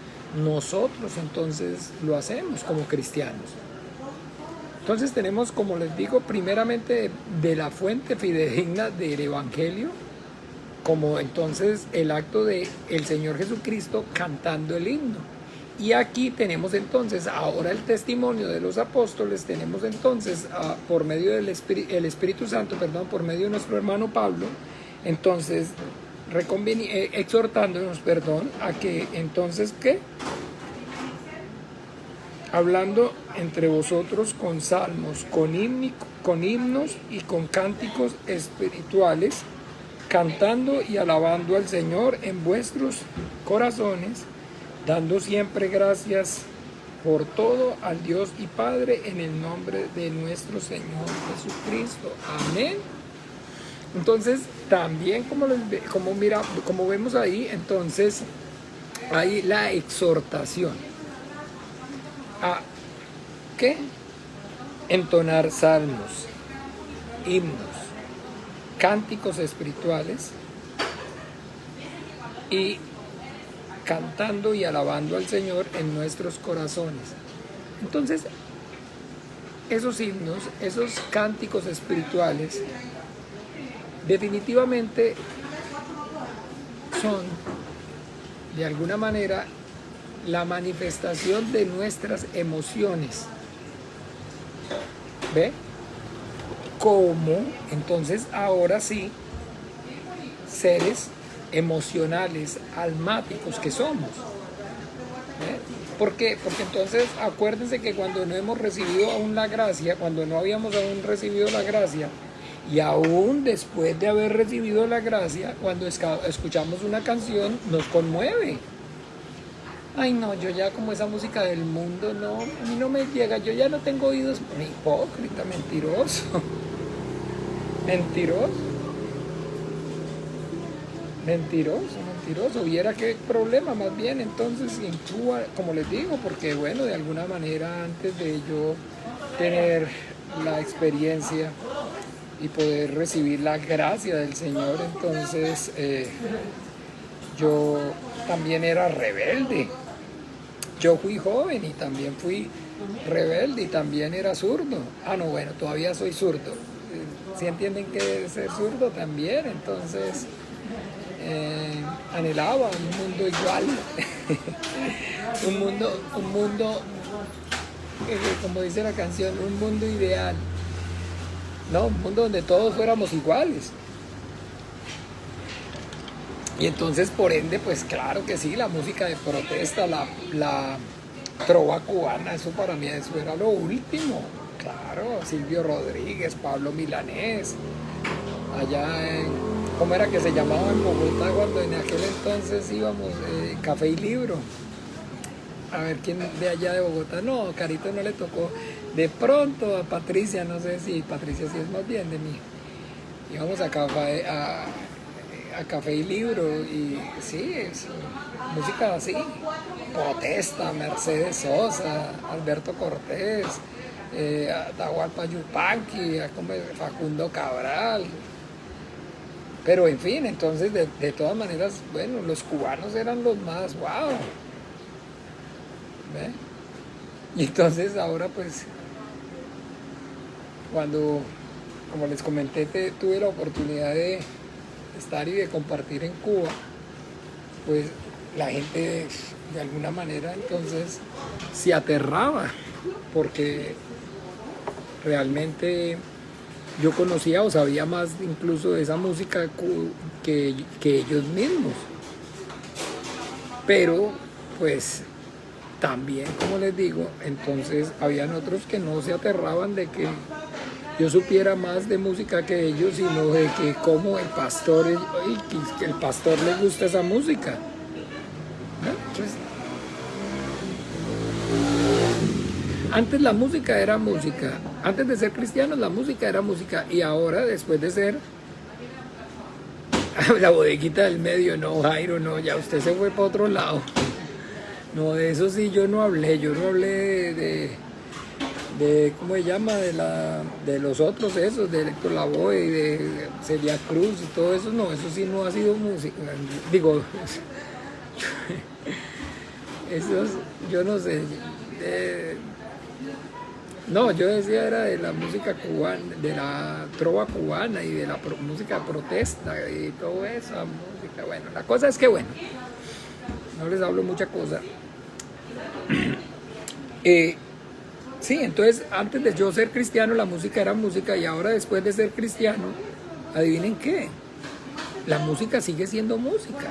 nosotros entonces lo hacemos como cristianos. Entonces tenemos, como les digo, primeramente de la fuente fidedigna del Evangelio, como entonces el acto de el Señor Jesucristo cantando el himno. Y aquí tenemos entonces ahora el testimonio de los apóstoles, tenemos entonces por medio del Espíritu Santo, por medio de nuestro hermano Pablo, entonces exhortándonos, a que entonces, ¿qué? Hablando entre vosotros con salmos, con himnos y con cánticos espirituales, cantando y alabando al Señor en vuestros corazones, dando siempre gracias por todo al Dios y Padre en el nombre de nuestro Señor Jesucristo. Amén. Entonces, también como vemos ahí, entonces hay la exhortación a ¿qué? Entonar salmos, himnos, cánticos espirituales y cantando y alabando al Señor en nuestros corazones. Entonces, esos himnos, esos cánticos espirituales, definitivamente son, de alguna manera, la manifestación de nuestras emociones. ¿Ve? Como, entonces, ahora sí, seres emocionales, almáticos que somos. ¿Ve? ¿Por qué? Porque entonces acuérdense que cuando no hemos recibido aún la gracia, cuando no habíamos aún recibido la gracia, y aún después de haber recibido la gracia, cuando escuchamos una canción, nos conmueve. Ay no, yo ya como esa música del mundo, no, a mí no me llega, yo ya no tengo oídos. Hipócrita, mentiroso. Mentiroso. Mentiroso. Viera qué problema más bien entonces en Cuba, como les digo, porque bueno, de alguna manera antes de yo tener la experiencia y poder recibir la gracia del Señor, entonces yo también era rebelde. Yo fui joven y también fui rebelde y también era zurdo. Ah, no, bueno, todavía soy zurdo. ¿Sí entienden que es ser zurdo también? Entonces anhelaba un mundo igual. un mundo como dice la canción, un mundo ideal. No, un mundo donde todos fuéramos iguales. Y entonces, por ende, pues claro que sí, la música de protesta, la trova cubana, eso para mí eso era lo último. Claro, Silvio Rodríguez, Pablo Milanés, allá en, ¿cómo era que se llamaba en Bogotá cuando en aquel entonces íbamos? Café y Libro. A ver quién de allá de Bogotá. No, Carito no le tocó. De pronto a Patricia, no sé si Patricia sí es más bien de mí. Íbamos a Café y Libro y sí, es música así, protesta, Mercedes Sosa, Alberto Cortés, Atahualpa Yupanqui, Facundo Cabral. Pero en fin, entonces de todas maneras, bueno, los cubanos eran los más wow. ¿Ve? Y entonces ahora pues, cuando, como les comenté, tuve la oportunidad de estar y de compartir en Cuba, pues la gente de alguna manera entonces se aterraba porque realmente yo conocía o sabía más incluso de esa música que ellos mismos, pero pues también, como les digo, entonces habían otros que no se aterraban de que yo supiera más de música que ellos, sino de que como el pastor le gusta esa música. ¿No? Entonces, antes la música era música, antes de ser cristianos la música era música, y ahora después de ser la bodeguita del medio, no, Jairo, no, ya usted se fue para otro lado. No, de eso sí yo no hablé de ¿cómo se llama? De los otros esos, de Héctor Lavoe y de Celia Cruz y todo eso, no, eso sí no ha sido música, digo, esos, yo no sé, no, yo decía era de la música cubana, de la trova cubana y de la música protesta y todo eso, la música, bueno, la cosa es que bueno, no les hablo mucha cosa. Sí, entonces antes de yo ser cristiano la música era música, y ahora después de ser cristiano, adivinen qué, la música sigue siendo música.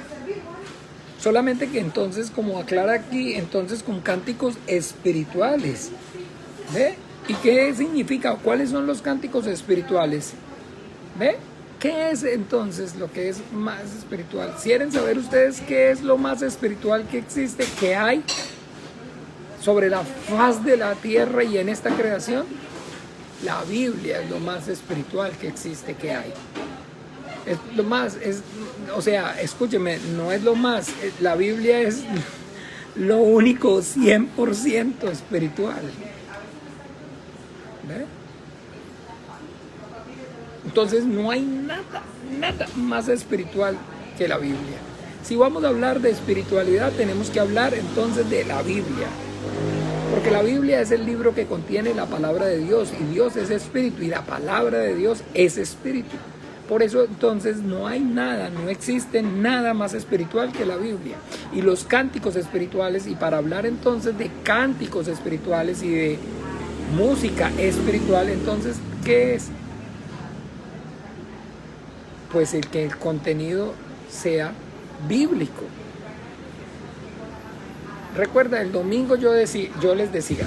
Solamente que entonces, como aclara aquí, entonces con cánticos espirituales. ¿Ve? ¿Y qué significa? ¿Cuáles son los cánticos espirituales? ¿Ve? ¿Qué es entonces lo que es más espiritual? ¿Quieren saber ustedes qué es lo más espiritual que existe, que hay sobre la faz de la tierra y en esta creación? La Biblia es lo más espiritual que existe, que hay. Es lo más, o sea, escúcheme, no es lo más, la Biblia es lo único 100% espiritual. ¿Ve? Entonces no hay nada más espiritual que la Biblia. Si vamos a hablar de espiritualidad, tenemos que hablar entonces de la Biblia. Porque la Biblia es el libro que contiene la palabra de Dios, y Dios es espíritu, y la palabra de Dios es espíritu. Por eso entonces no hay nada, no existe nada más espiritual que la Biblia. Y los cánticos espirituales, y para hablar entonces de cánticos espirituales y de música espiritual, entonces, ¿qué es? Pues el que el contenido sea bíblico. Recuerda, el domingo yo les decía,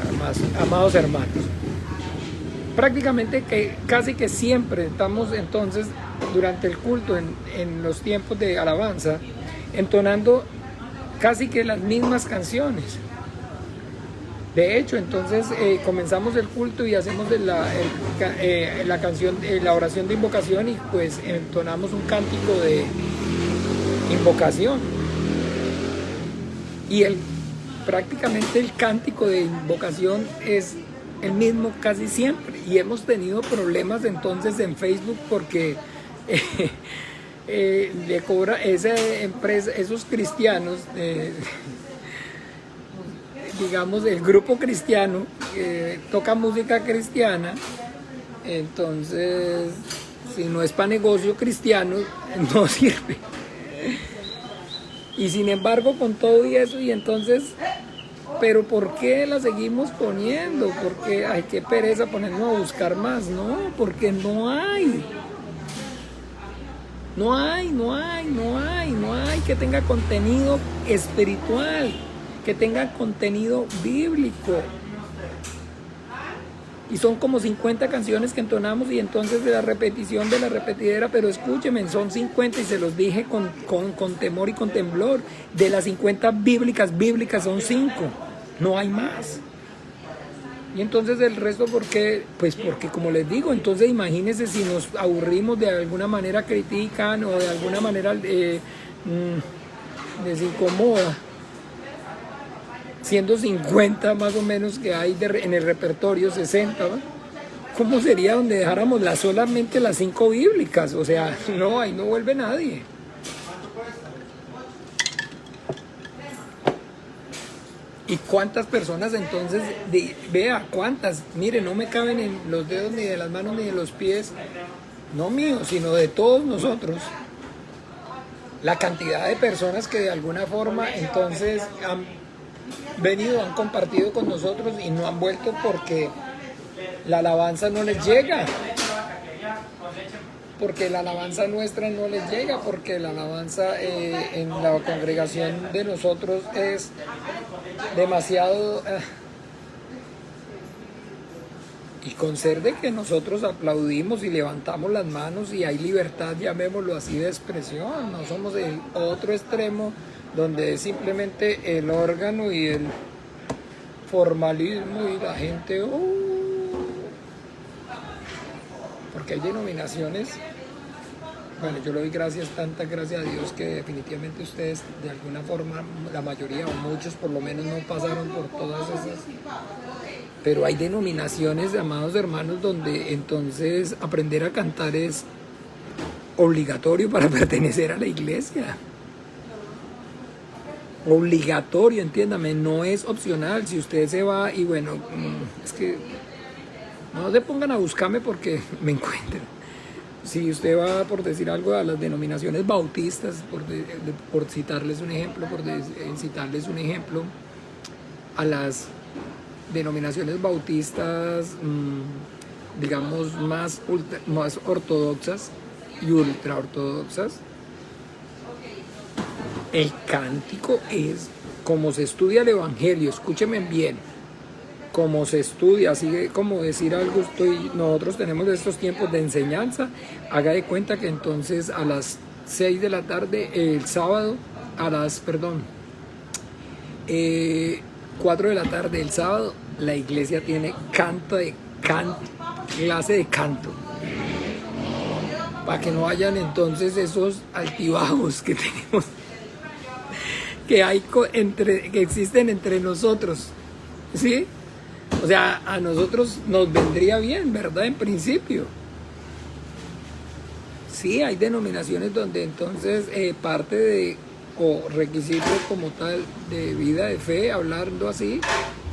amados hermanos, prácticamente que casi que siempre estamos entonces durante el culto en los tiempos de alabanza entonando casi que las mismas canciones. De hecho, entonces comenzamos el culto y hacemos la canción, la oración de invocación, y pues entonamos un cántico de invocación. Y prácticamente el cántico de invocación es el mismo casi siempre. Y hemos tenido problemas entonces en Facebook porque le cobra esa empresa, esos cristianos, digamos el grupo cristiano, toca música cristiana. Entonces, si no es para negocio cristiano, no sirve. Y sin embargo, con todo y eso, y entonces, pero ¿por qué la seguimos poniendo? Porque hay que pereza ponernos a buscar más, ¿no? Porque no hay que tenga contenido espiritual, que tenga contenido bíblico. Y son como 50 canciones que entonamos, y entonces de la repetición de la repetidera, pero escúcheme, son 50 y se los dije con temor y con temblor. De las 50 bíblicas son 5, no hay más. Y entonces el resto, ¿por qué? Pues porque, como les digo, entonces imagínense si nos aburrimos, de alguna manera critican o de alguna manera les incomoda. Siendo 50 más o menos que hay en el repertorio, 60, ¿no? ¿Cómo sería donde dejáramos solamente las 5 bíblicas? O sea, no, ahí no vuelve nadie. ¿Y cuántas personas entonces? Vea, ¿cuántas? Mire, no me caben en los dedos ni de las manos ni de los pies, no míos, sino de todos nosotros. La cantidad de personas que de alguna forma entonces han compartido con nosotros y no han vuelto porque la alabanza no les llega, porque la alabanza nuestra no les llega, porque la alabanza en la congregación de nosotros es demasiado y con ser de que nosotros aplaudimos y levantamos las manos y hay libertad, llamémoslo así, de expresión. No somos el otro extremo donde es simplemente el órgano y el formalismo y la gente porque hay denominaciones. Bueno, yo le doy tantas gracias a Dios, que definitivamente ustedes de alguna forma, la mayoría o muchos por lo menos, no pasaron por todas esas. Pero hay denominaciones, amados hermanos, donde entonces aprender a cantar es obligatorio para pertenecer a la iglesia. Obligatorio, entiéndame, no es opcional. Si usted se va y bueno, es que no se pongan a buscarme porque me encuentran. Si usted va, por decir algo, a las denominaciones bautistas, por citarles un ejemplo, a las denominaciones bautistas, digamos, más ortodoxas y ultraortodoxas, el cántico es como se estudia el evangelio. Escúchenme bien, como se estudia, así como decir algo, nosotros tenemos estos tiempos de enseñanza. Haga de cuenta que entonces a las 6 de la tarde el sábado, 4 de la tarde el sábado, la iglesia tiene clase de canto, para que no hayan entonces esos altibajos que tenemos, que existen entre nosotros, ¿sí? O sea, a nosotros nos vendría bien, ¿verdad? En principio. sí, hay denominaciones donde entonces parte de, o requisito como tal de vida de fe, hablando así,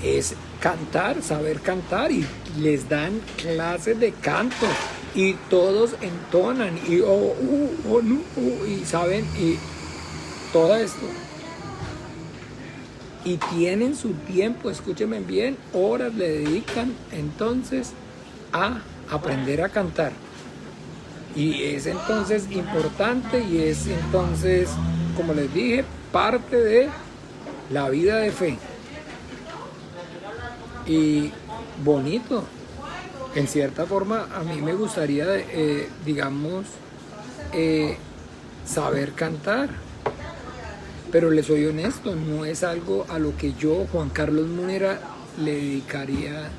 es cantar, saber cantar, y les dan clases de canto y todos entonan y no, y saben, y todo esto. Y tienen su tiempo, escúchenme bien, horas le dedican entonces a aprender a cantar. Y es entonces importante y es entonces, como les dije, parte de la vida de fe. Y bonito, en cierta forma a mí me gustaría, digamos, saber cantar. Pero les soy honesto, no es algo a lo que yo, Juan Carlos Munera, le dedicaría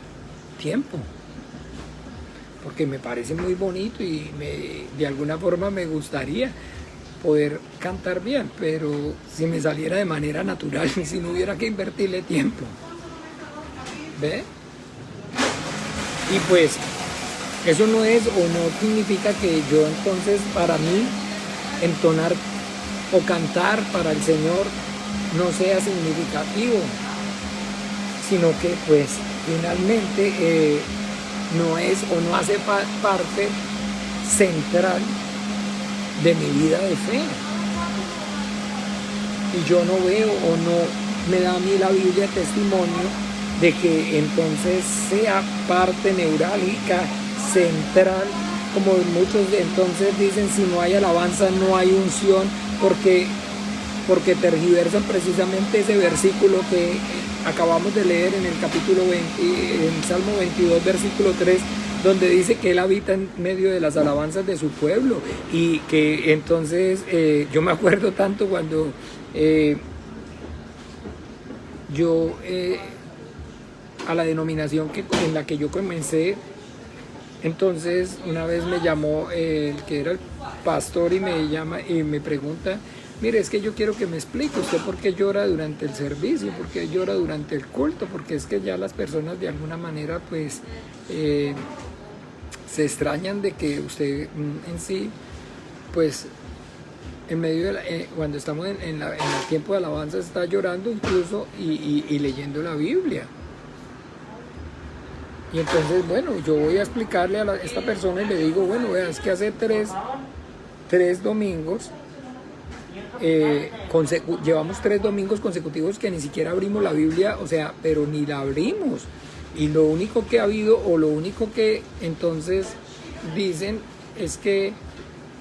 tiempo. Porque me parece muy bonito y de alguna forma me gustaría poder cantar bien, pero si me saliera de manera natural y si no hubiera que invertirle tiempo. ¿Ve? Y pues eso no es o no significa que yo entonces para mí entonar o cantar para el Señor no sea significativo, sino que pues finalmente no es o no hace parte central de mi vida de fe. Y yo no veo o no me da a mí la Biblia testimonio de que entonces sea parte neurálgica, central, como muchos entonces dicen, si no hay alabanza no hay unción, porque tergiversan precisamente ese versículo que acabamos de leer en el capítulo 20, en Salmo 22, versículo 3, donde dice que Él habita en medio de las alabanzas de su pueblo. Y que entonces yo me acuerdo tanto cuando yo a la denominación en la que yo comencé, entonces una vez me llamó el que era el pastor y me llama y me pregunta: mire, es que yo quiero que me explique usted por qué llora durante el servicio, por qué llora durante el culto, porque es que ya las personas de alguna manera pues se extrañan de que usted en sí pues en medio de cuando estamos en el tiempo de alabanza está llorando incluso y leyendo la Biblia. Y entonces, bueno, yo voy a explicarle a esta persona y le digo: bueno, vea, es que hace tres domingos, llevamos 3 domingos consecutivos que ni siquiera abrimos la Biblia, o sea, pero ni la abrimos. Y lo único que ha habido, o lo único que entonces dicen, es que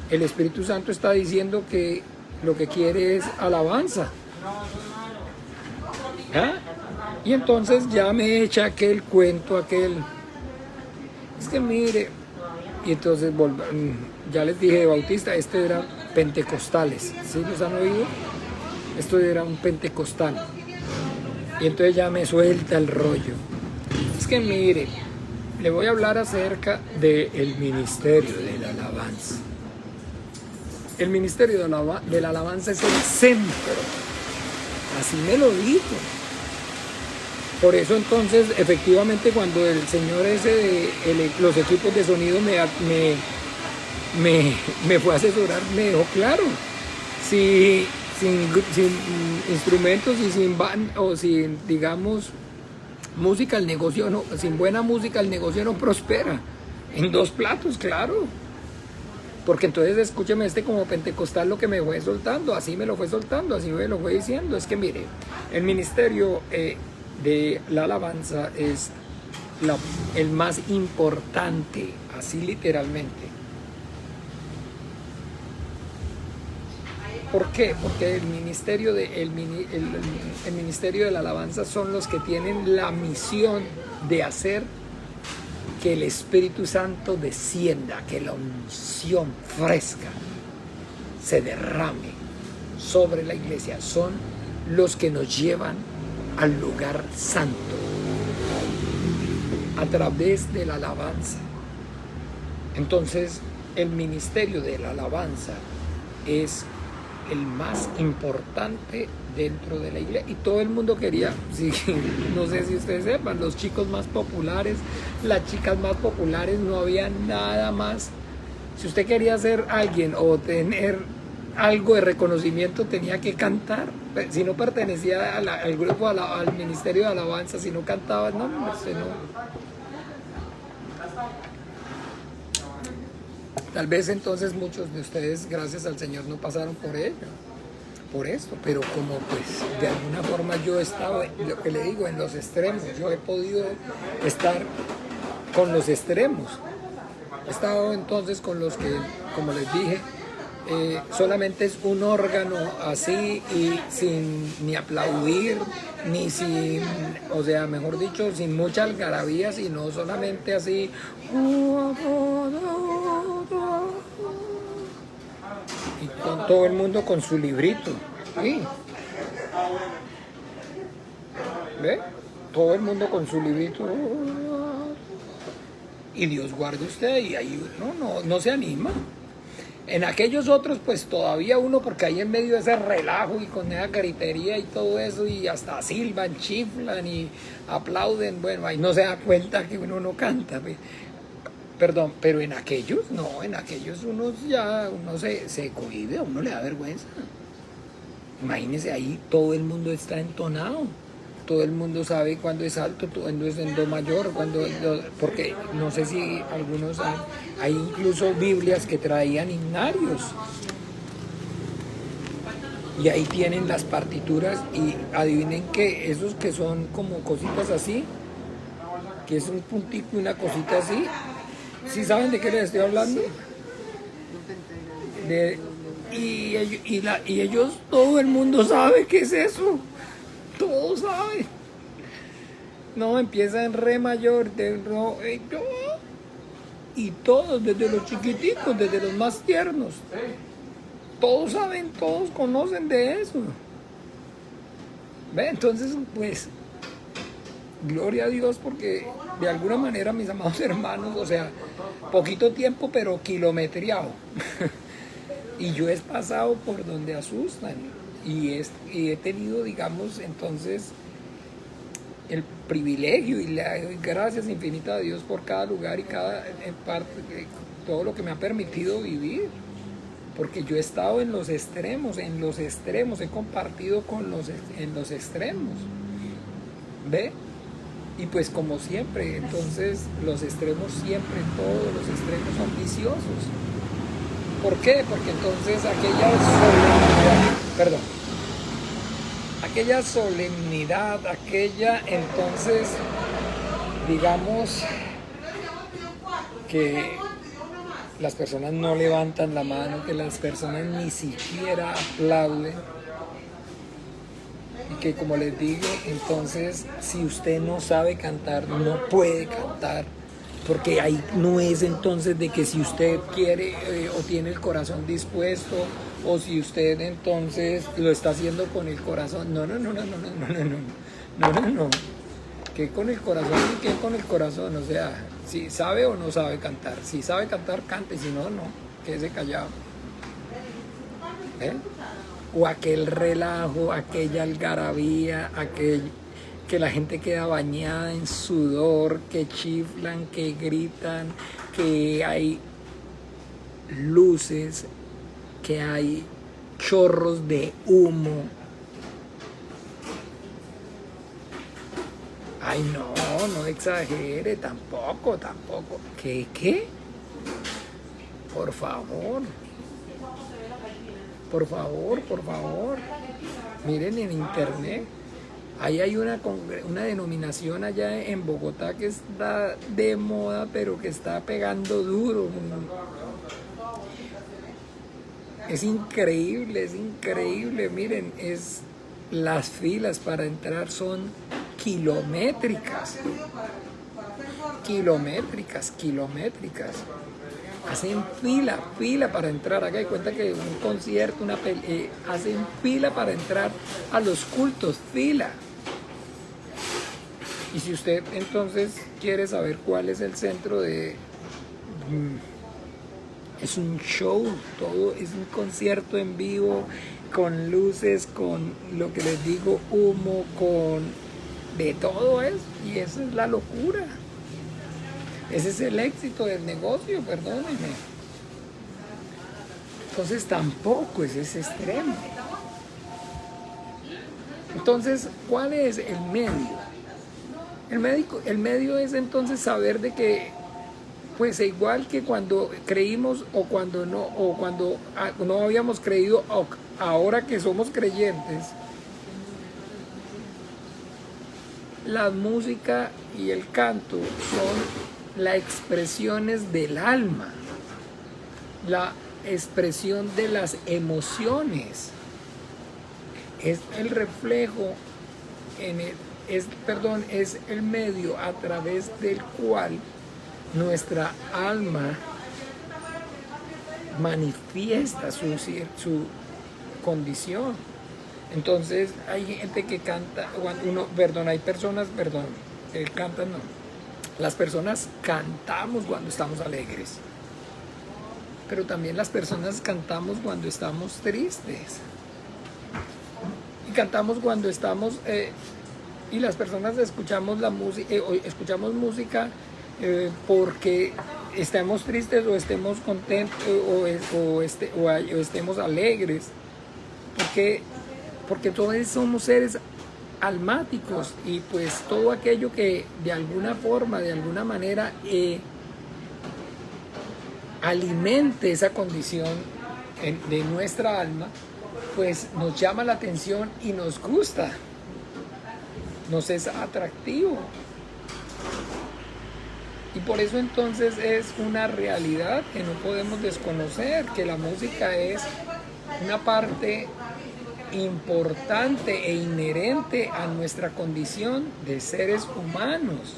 el Espíritu Santo está diciendo que lo que quiere es alabanza. ¿Ah? Y entonces ya me echa aquel cuento, es que mire, y entonces ya les dije de Bautista, este era pentecostales, ¿sí los han oído? Esto era un pentecostal. Y entonces ya me suelta el rollo. Es que mire, le voy a hablar acerca del ministerio de la alabanza. El ministerio de la alabanza es el centro. Así me lo dijo. Por eso entonces, efectivamente, cuando el señor ese de los equipos de sonido me fue a asesorar, me dejó claro, sin instrumentos y sin o sin, digamos, música, el negocio no, sin buena música el negocio no prospera. En 2 platos, claro. Porque entonces, escúcheme, como pentecostal lo que me fue soltando, así me lo fue soltando, así me lo fue diciendo. Es que mire, el ministerio de la alabanza es el más importante, así literalmente. ¿Por qué? Porque el ministerio de la alabanza son los que tienen la misión de hacer que el Espíritu Santo descienda, que la unción fresca se derrame sobre la iglesia. Son los que nos llevan al lugar santo a través de la alabanza. Entonces, el ministerio de la alabanza es el más importante dentro de la iglesia, y todo el mundo quería, sí, no sé si ustedes sepan, los chicos más populares, las chicas más populares, no había nada más Si usted quería ser alguien o tener algo de reconocimiento, tenía que cantar. Si no pertenecía al grupo, al ministerio de alabanza, si no cantaba, no, usted no. Tal vez entonces muchos de ustedes, gracias al Señor, no pasaron por ello, por esto, pero como pues de alguna forma yo he estado, lo que le digo, en los extremos, yo he podido estar con los extremos. He estado entonces con los que, como les dije, solamente es un órgano así y sin ni aplaudir, ni sin, o sea, mejor dicho, sin mucha algarabía, sino solamente así. Y con todo el mundo con su librito. ¿Sí? ¿Ve? Todo el mundo con su librito. Y Dios guarde usted y ahí no se anima. En aquellos otros, pues todavía uno, porque ahí en medio de ese relajo y con esa gritería y todo eso, y hasta silban, chiflan y aplauden, bueno, ahí no se da cuenta que uno no canta. Perdón, pero en aquellos, no, en aquellos uno se cohíbe, a uno le da vergüenza. Imagínese ahí, todo el mundo está entonado. Todo el mundo sabe cuándo es alto, cuándo es en do mayor, porque no sé si algunos hay incluso Biblias que traían himnarios. Y ahí tienen las partituras y adivinen que esos que son como cositas así, que es un puntico y una cosita así, ¿sí saben de qué les estoy hablando? Y ellos, todo el mundo sabe qué es eso. Todos saben. No, empieza en re mayor, y todos, desde los chiquiticos, desde los más tiernos. Todos saben, todos conocen de eso. ¿Ve? Entonces, pues, gloria a Dios, porque de alguna manera, mis amados hermanos, o sea, poquito tiempo, pero kilometriado. Y yo he pasado por donde asustan. Y he tenido, digamos, entonces, el privilegio y le doy gracias infinitas a Dios por cada lugar y cada parte, todo lo que me ha permitido vivir. Porque yo he estado en los extremos, he compartido en los extremos. ¿Ve? Y pues como siempre, entonces los extremos siempre, todos los extremos son viciosos. ¿Por qué? Porque entonces aquella solemnidad, entonces, digamos, que las personas no levantan la mano, que las personas ni siquiera aplauden. Y que, como les digo, entonces, si usted no sabe cantar, no puede cantar. Porque ahí no es entonces de que si usted quiere o tiene el corazón dispuesto, o si usted entonces lo está haciendo con el corazón. No. ¿Qué con el corazón y qué con el corazón? O sea, si sabe o no sabe cantar. Si sabe cantar, cante, si no, no. Quédese callado. ¿Eh? O aquel relajo, aquella algarabía, que la gente queda bañada en sudor, que chiflan, que gritan, que hay luces, que hay chorros de humo. Ay, no exagere, tampoco. ¿Qué? Por favor. Miren en internet. Ahí hay una denominación allá en Bogotá que está de moda, pero que está pegando duro. Es increíble. Miren, las filas para entrar son kilométricas. Hacen fila para entrar. Haga de cuenta que un concierto, hacen fila para entrar a los cultos, fila. Y si usted entonces quiere saber cuál es el centro es un show, todo es un concierto en vivo, con luces, con lo que les digo, humo, con de todo eso, y esa es la locura. Ese es el éxito del negocio, perdónenme. Entonces tampoco es ese extremo. Entonces, ¿cuál es el medio? El medio es entonces saber de que, pues igual que cuando creímos o cuando no habíamos creído, ahora que somos creyentes, la música y el canto son las expresiones del alma, la expresión de las emociones, es el reflejo es el medio a través del cual nuestra alma manifiesta su condición. Entonces hay gente que canta, hay personas, que cantan, no. Las personas cantamos cuando estamos alegres, pero también las personas cantamos cuando estamos tristes. Y cantamos cuando estamos, y las personas escuchamos escuchamos música porque estemos tristes o estemos contentos o estemos alegres, porque todos somos seres almáticos, y pues todo aquello que de alguna forma, de alguna manera alimente esa condición de nuestra alma, pues nos llama la atención y nos gusta, nos es atractivo. Y por eso entonces es una realidad que no podemos desconocer, que la música es una parte importante e inherente a nuestra condición de seres humanos.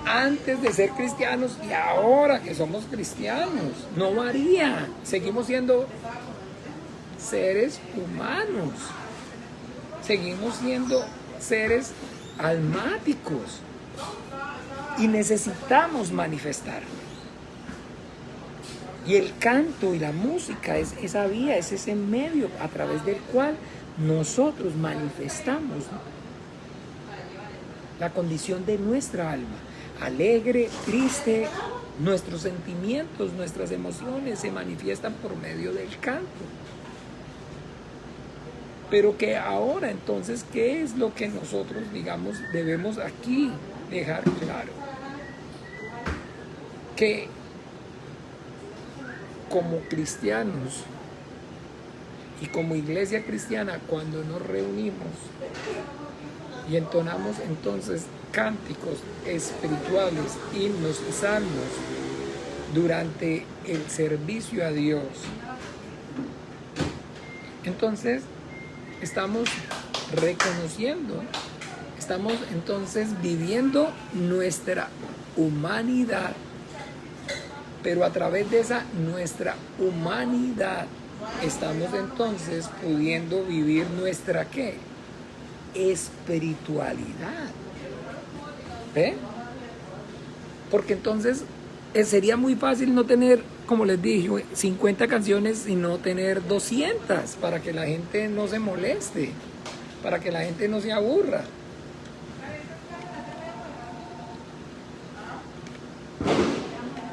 Antes de ser cristianos y ahora que somos cristianos, no varía, seguimos siendo seres humanos, seguimos siendo seres almáticos y necesitamos manifestar. Y el canto y la música es esa vía, es ese medio a través del cual nosotros manifestamos la condición de nuestra alma, alegre, triste. Nuestros sentimientos, nuestras emociones se manifiestan por medio del canto. Pero que ahora entonces, ¿qué es lo que nosotros, digamos, debemos aquí dejar claro? Que como cristianos y como iglesia cristiana, cuando nos reunimos y entonamos entonces cánticos espirituales, himnos y salmos durante el servicio a Dios, entonces estamos reconociendo, estamos entonces viviendo nuestra humanidad, pero a través de esa nuestra humanidad estamos entonces pudiendo vivir nuestra ¿qué? Espiritualidad. ¿Ve? Porque entonces sería muy fácil no tener, como les dije, 50 canciones y no tener 200 para que la gente no se moleste, para que la gente no se aburra.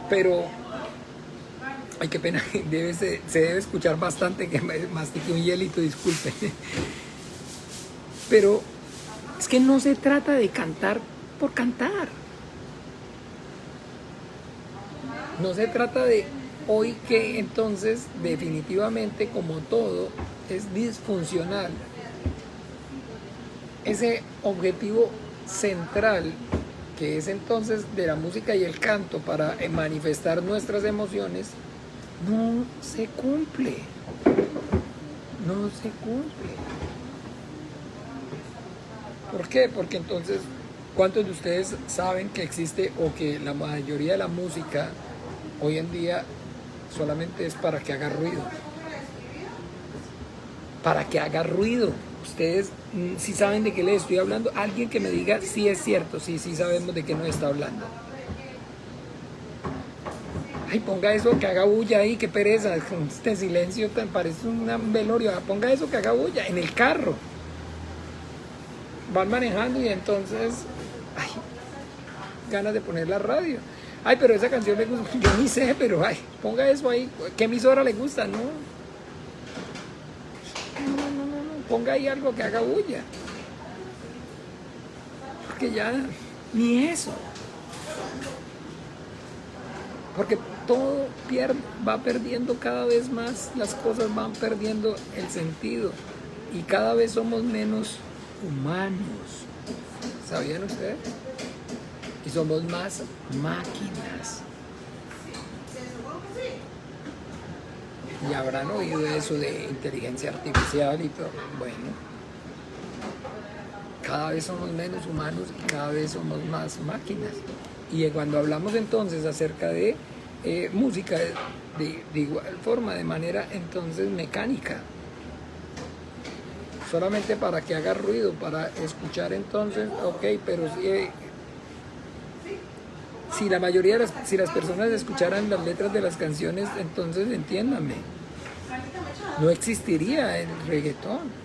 Pero, ay, qué pena, se debe escuchar bastante, que mastiqué un hielito, disculpe. Pero es que no se trata de cantar por cantar. No se trata de hoy que entonces definitivamente, como todo es disfuncional, ese objetivo central que es entonces de la música y el canto para manifestar nuestras emociones, no se cumple. No se cumple. ¿Por qué? Porque entonces, ¿cuántos de ustedes saben que existe o que la mayoría de la música hoy en día solamente es para que haga ruido? Para que haga ruido. Ustedes sí saben de qué les estoy hablando. Alguien que me diga si es cierto, sí sabemos de qué nos está hablando. Ay, ponga eso que haga bulla ahí, qué pereza, con este silencio tan parece un velorio. Ponga eso que haga bulla en el carro. Van manejando y entonces, ay, ganas de poner la radio. Ay, pero esa canción le gusta, yo ni sé, pero ay, ponga eso ahí. ¿Qué emisora le gusta? No. ponga ahí algo que haga bulla. Porque ya ni eso. Porque todo va perdiendo cada vez más, las cosas van perdiendo el sentido y cada vez somos menos humanos. ¿Sabían ustedes? Y somos más máquinas. Y habrán oído eso de inteligencia artificial y todo. Bueno, cada vez somos menos humanos y cada vez somos más máquinas. Y cuando hablamos entonces acerca de música, de igual forma, de manera entonces mecánica, solamente para que haga ruido, para escuchar entonces, ok, pero si la mayoría si las personas escucharan las letras de las canciones, entonces entiéndame, no existiría el reggaetón,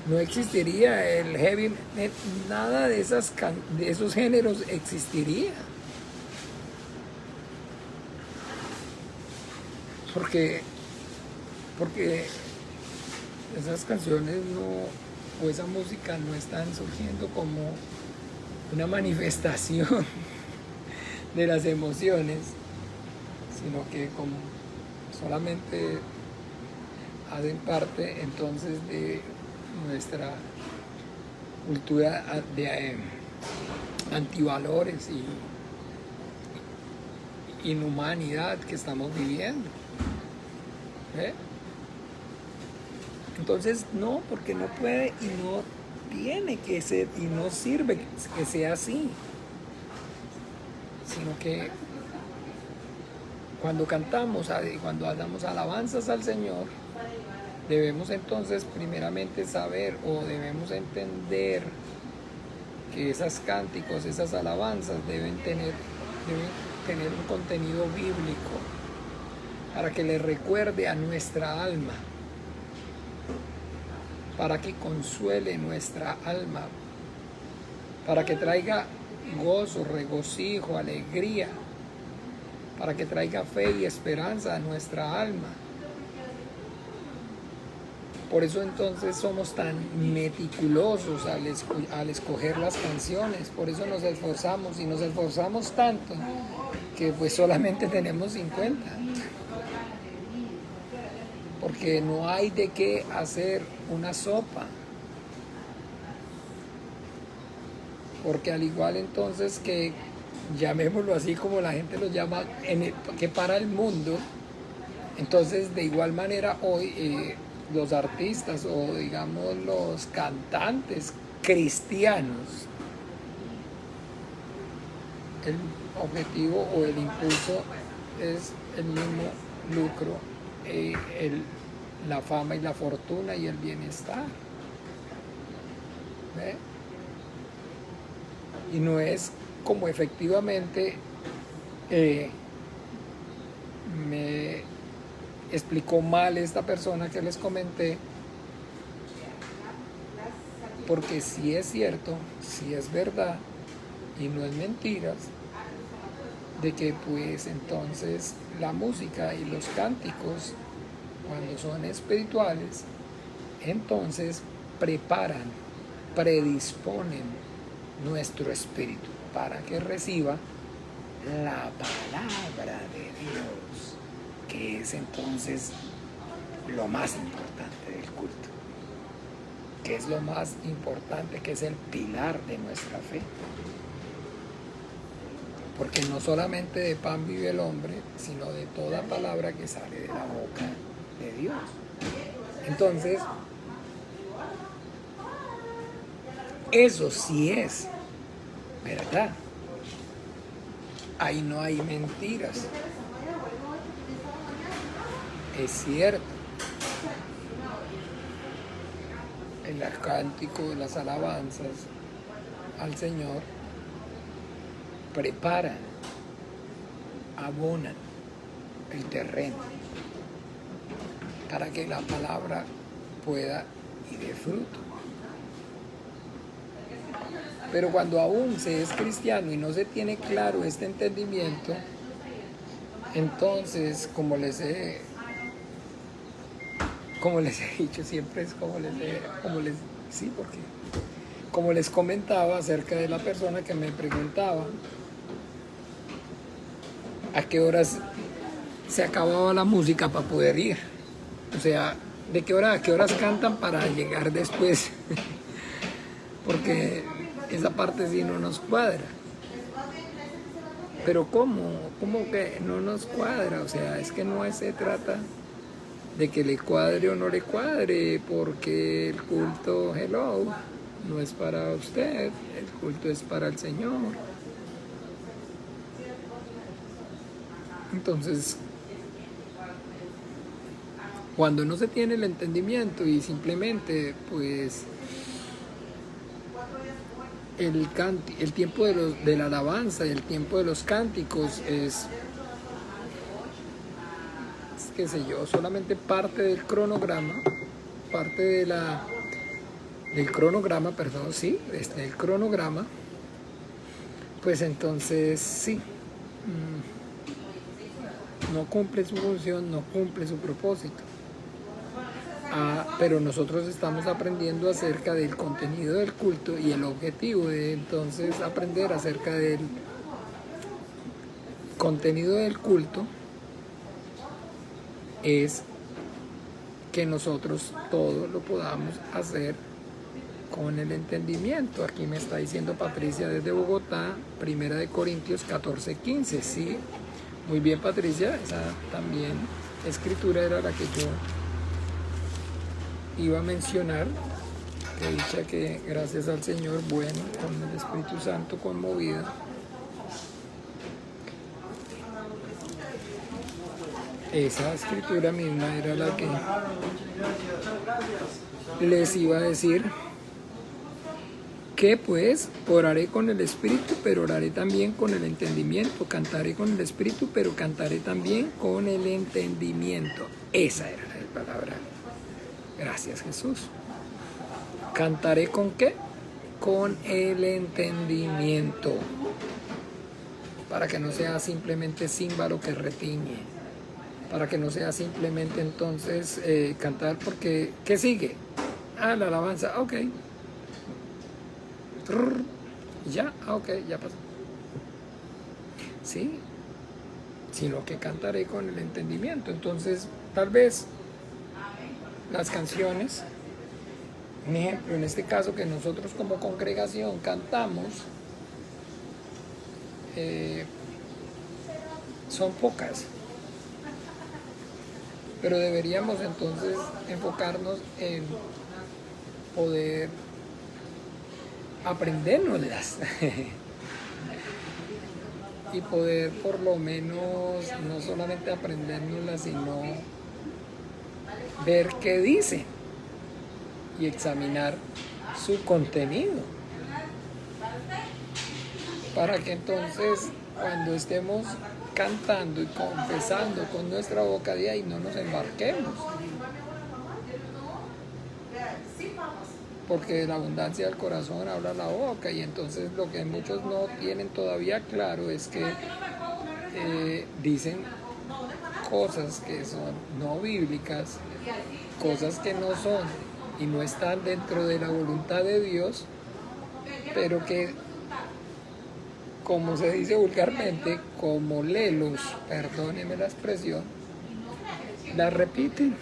no existiría el heavy metal, nada de esos géneros existiría. Porque esas canciones o esa música no están surgiendo como una manifestación de las emociones, sino que como solamente hacen parte entonces de nuestra cultura de antivalores y inhumanidad que estamos viviendo. Entonces no, porque no puede y no tiene que ser y no sirve que sea así, sino que cuando cantamos, cuando damos alabanzas al Señor, debemos entonces primeramente saber o debemos entender que esos cánticos, esas alabanzas deben tener un contenido bíblico para que le recuerde a nuestra alma, para que consuele nuestra alma, para que traiga gozo, regocijo, alegría, para que traiga fe y esperanza a nuestra alma. Por eso entonces somos tan meticulosos al escoger las canciones, por eso nos esforzamos y nos esforzamos tanto que pues solamente tenemos 50. Porque no hay de qué hacer una sopa. Porque al igual entonces que, llamémoslo así como la gente lo llama, que para el mundo, entonces de igual manera hoy los artistas o digamos los cantantes cristianos, el objetivo o el impulso es el mismo lucro, la fama y la fortuna y el bienestar. ¿Ve? Y no es como efectivamente me explicó mal esta persona que les comenté, porque sí es cierto, sí es verdad y no es mentiras, de que pues entonces la música y los cánticos, cuando son espirituales, entonces predisponen nuestro espíritu para que reciba la palabra de Dios, que es entonces lo más importante del culto, que es lo más importante, que es el pilar de nuestra fe. Porque no solamente de pan vive el hombre, sino de toda palabra que sale de la boca de Dios. Entonces, eso sí es verdad. Ahí no hay mentiras. Es cierto. El cántico, las alabanzas al Señor preparan, abonan el terreno para que la palabra pueda y dé fruto. Pero cuando aún se es cristiano y no se tiene claro este entendimiento, entonces, como como les he dicho, siempre es sí, porque como les comentaba acerca de la persona que me preguntaba a qué horas se acababa la música para poder ir. O sea, de qué hora a qué horas cantan para llegar después. Porque esa parte sí no nos cuadra. Pero ¿cómo que no nos cuadra? O sea, es que no se trata de que le cuadre o no le cuadre, porque el culto, hello, no es para usted, el culto es para el Señor. Entonces, cuando no se tiene el entendimiento y simplemente, pues, el tiempo de la alabanza y el tiempo de los cánticos es, qué sé yo, solamente parte del cronograma, parte del cronograma, perdón, sí, del cronograma, pues entonces sí, no cumple su función, no cumple su propósito. Pero nosotros estamos aprendiendo acerca del contenido del culto y el objetivo de entonces aprender acerca del contenido del culto es que nosotros todo lo podamos hacer con el entendimiento. Aquí me está diciendo Patricia desde Bogotá, 1 Corintios 14:15. Sí, muy bien, Patricia, esa también escritura era la que yo iba a mencionar. He dicho que gracias al Señor, bueno, con el Espíritu Santo conmovido, esa escritura misma era la que les iba a decir, que pues oraré con el Espíritu, pero oraré también con el entendimiento. Cantaré con el Espíritu, pero cantaré también con el entendimiento. Esa era la palabra. Gracias, Jesús. ¿Cantaré con qué? Con el entendimiento. Para que no sea simplemente címbalo que retiñe. Para que no sea simplemente entonces cantar porque... ¿Qué sigue? La alabanza. Ok. Ya, ok, ya pasó. Sí. Sino que cantaré con el entendimiento. Entonces, tal vez las canciones, un ejemplo, en este caso que nosotros como congregación cantamos, son pocas, pero deberíamos entonces enfocarnos en poder aprendérnoslas y poder por lo menos no solamente aprendérnoslas, sino ver qué dice y examinar su contenido, para que entonces cuando estemos cantando y confesando con nuestra boca de ahí no nos embarquemos, porque de la abundancia del corazón habla la boca. Y entonces lo que muchos no tienen todavía claro es que dicen cosas que son no bíblicas, cosas que no son y no están dentro de la voluntad de Dios, pero que, como se dice vulgarmente, como lelos, perdónenme la expresión, la repiten.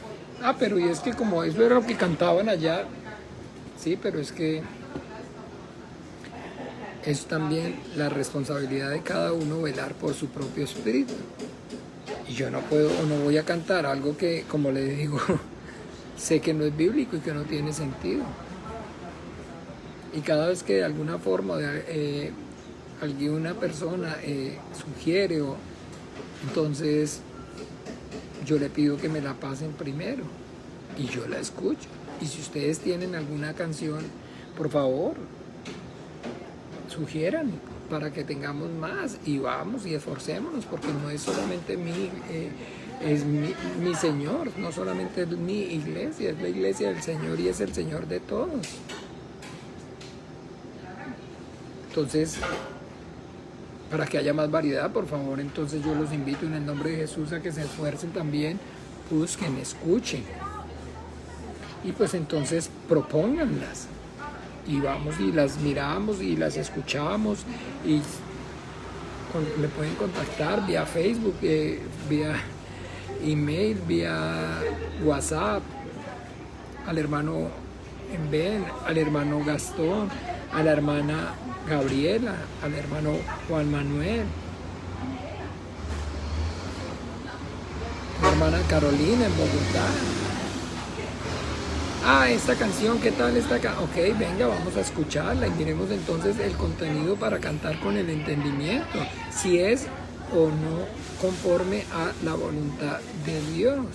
Pero y es que como eso era lo que cantaban allá, sí, pero es que es también la responsabilidad de cada uno velar por su propio espíritu. Y yo no puedo o no voy a cantar algo que, como le digo, sé que no es bíblico y que no tiene sentido. Y cada vez que de alguna forma alguna persona sugiere, entonces yo le pido que me la pasen primero y yo la escucho. Y si ustedes tienen alguna canción, por favor, sugieran para que tengamos más y vamos y esforcémonos, porque no es solamente es mi Señor, no solamente es mi iglesia, es la iglesia del Señor y es el Señor de todos. Entonces, para que haya más variedad, por favor, entonces yo los invito en el nombre de Jesús a que se esfuercen también, busquen, escuchen. y pues entonces propónganlas y vamos y las miramos y las escuchamos y me pueden contactar vía Facebook, vía email, vía WhatsApp, al hermano Ben, al hermano Gastón, a la hermana Gabriela, al hermano Juan Manuel, la hermana Carolina en Bogotá. Esta canción, ¿qué tal esta canción? Ok, venga, vamos a escucharla y miremos entonces el contenido para cantar con el entendimiento, si es o no conforme a la voluntad de Dios.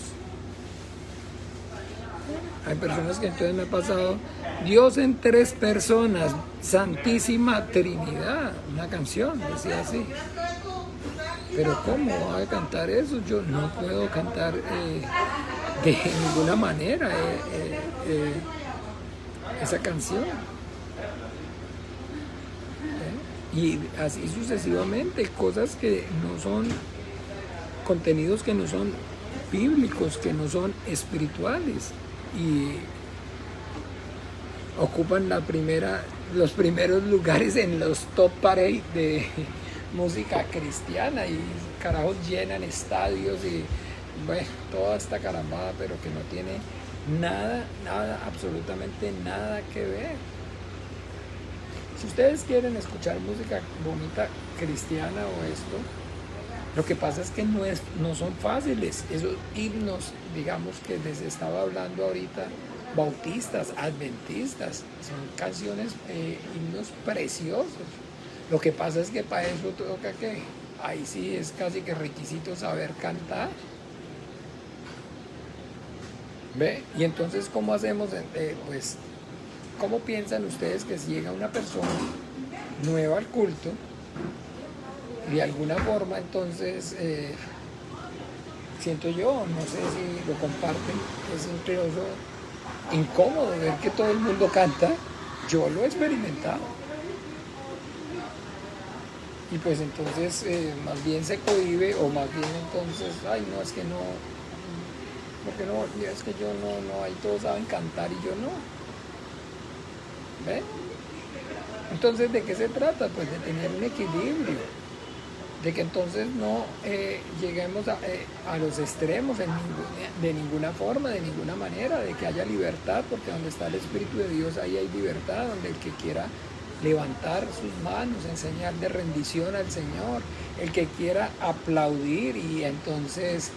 Hay personas que entonces me ha pasado, Dios en 3 personas, Santísima Trinidad, una canción, decía así. Pero ¿cómo voy a cantar eso? Yo no puedo cantar de ninguna manera esa canción. Y así sucesivamente, cosas que no son, contenidos que no son bíblicos, que no son espirituales y ocupan los primeros lugares en los top parade de música cristiana y carajos llenan estadios y bueno, toda esta carambada, pero que no tiene nada, absolutamente nada que ver. Si ustedes quieren escuchar música bonita cristiana o esto, lo que pasa es que no son fáciles. Esos himnos, digamos que les estaba hablando ahorita, bautistas, adventistas, son canciones, himnos preciosos. Lo que pasa es que para eso toca que, ahí sí es casi que requisito saber cantar. ¿Ve? Y entonces, ¿cómo hacemos? Pues, ¿cómo piensan ustedes que si llega una persona nueva al culto, de alguna forma, entonces, siento yo, no sé si lo comparten, es incluso incómodo ver que todo el mundo canta? Yo lo he experimentado. Y pues entonces, más bien se cohíbe, o más bien entonces, ay, no, es que no, porque no, es que yo no, ahí todos saben cantar y yo no. ¿Ven? Entonces, ¿de qué se trata? Pues de tener un equilibrio, de que entonces no lleguemos a los extremos de ninguna forma, de ninguna manera, de que haya libertad, porque donde está el Espíritu de Dios, ahí hay libertad, donde el que quiera levantar sus manos, enseñar de rendición al Señor, el que quiera aplaudir y entonces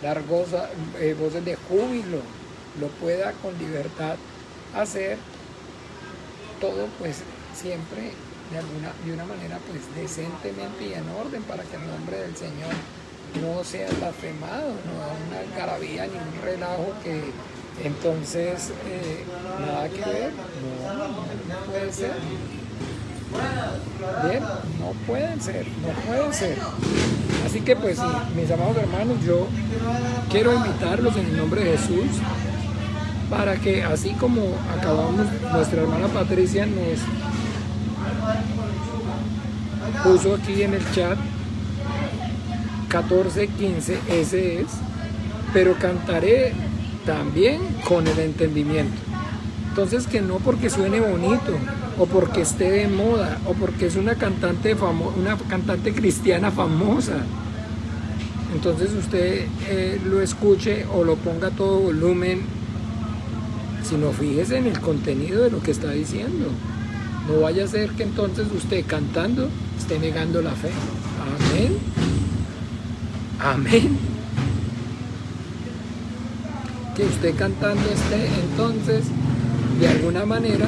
dar voces de júbilo, lo pueda con libertad hacer, todo pues siempre de una manera pues decentemente y en orden, para que el nombre del Señor no sea blasfemado, no una algarabía ni un relajo que entonces nada que ver, no puede ser. Bien, no pueden ser. Así que pues, mis amados hermanos, yo quiero invitarlos en el nombre de Jesús para que, así como acabamos, nuestra hermana Patricia nos puso aquí en el chat 14:15, ese es, pero cantaré también con el entendimiento. Entonces, que no porque suene bonito o porque esté de moda o porque es una cantante cristiana famosa, entonces usted lo escuche o lo ponga a todo volumen, sino fíjese en el contenido de lo que está diciendo. No vaya a ser que entonces usted cantando esté negando la fe. Amén. Amén. Que usted cantando esté entonces de alguna manera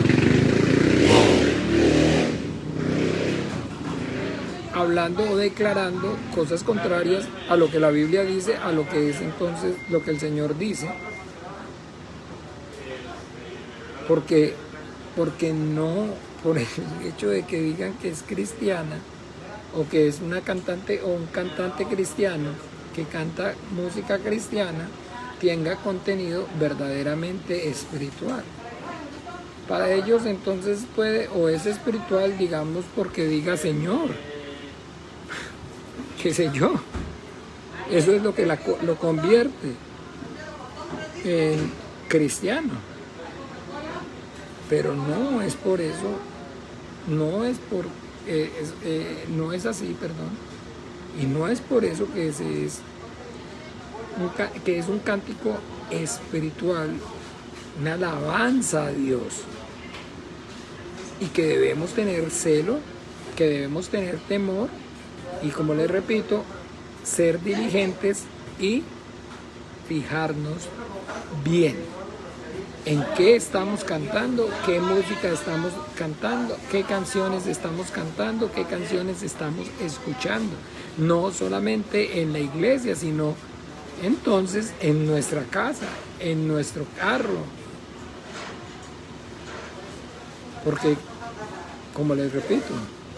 hablando o declarando cosas contrarias a lo que la Biblia dice, a lo que es entonces lo que el Señor dice. Porque no, por el hecho de que digan que es cristiana o que es una cantante o un cantante cristiano que canta música cristiana, tenga contenido verdaderamente espiritual. Para ellos entonces puede, o es espiritual, digamos, porque diga Señor, qué sé yo. Eso es lo que lo convierte en cristiano. Pero no es por eso, no es por, no es así, perdón, y no es por eso que que es un cántico espiritual, una alabanza a Dios, y que debemos tener celo, que debemos tener temor, y como les repito, ser diligentes y fijarnos bien en qué estamos cantando, qué música estamos cantando, qué canciones estamos cantando, qué canciones estamos escuchando. No solamente en la iglesia, sino entonces en nuestra casa, en nuestro carro. Porque, como les repito,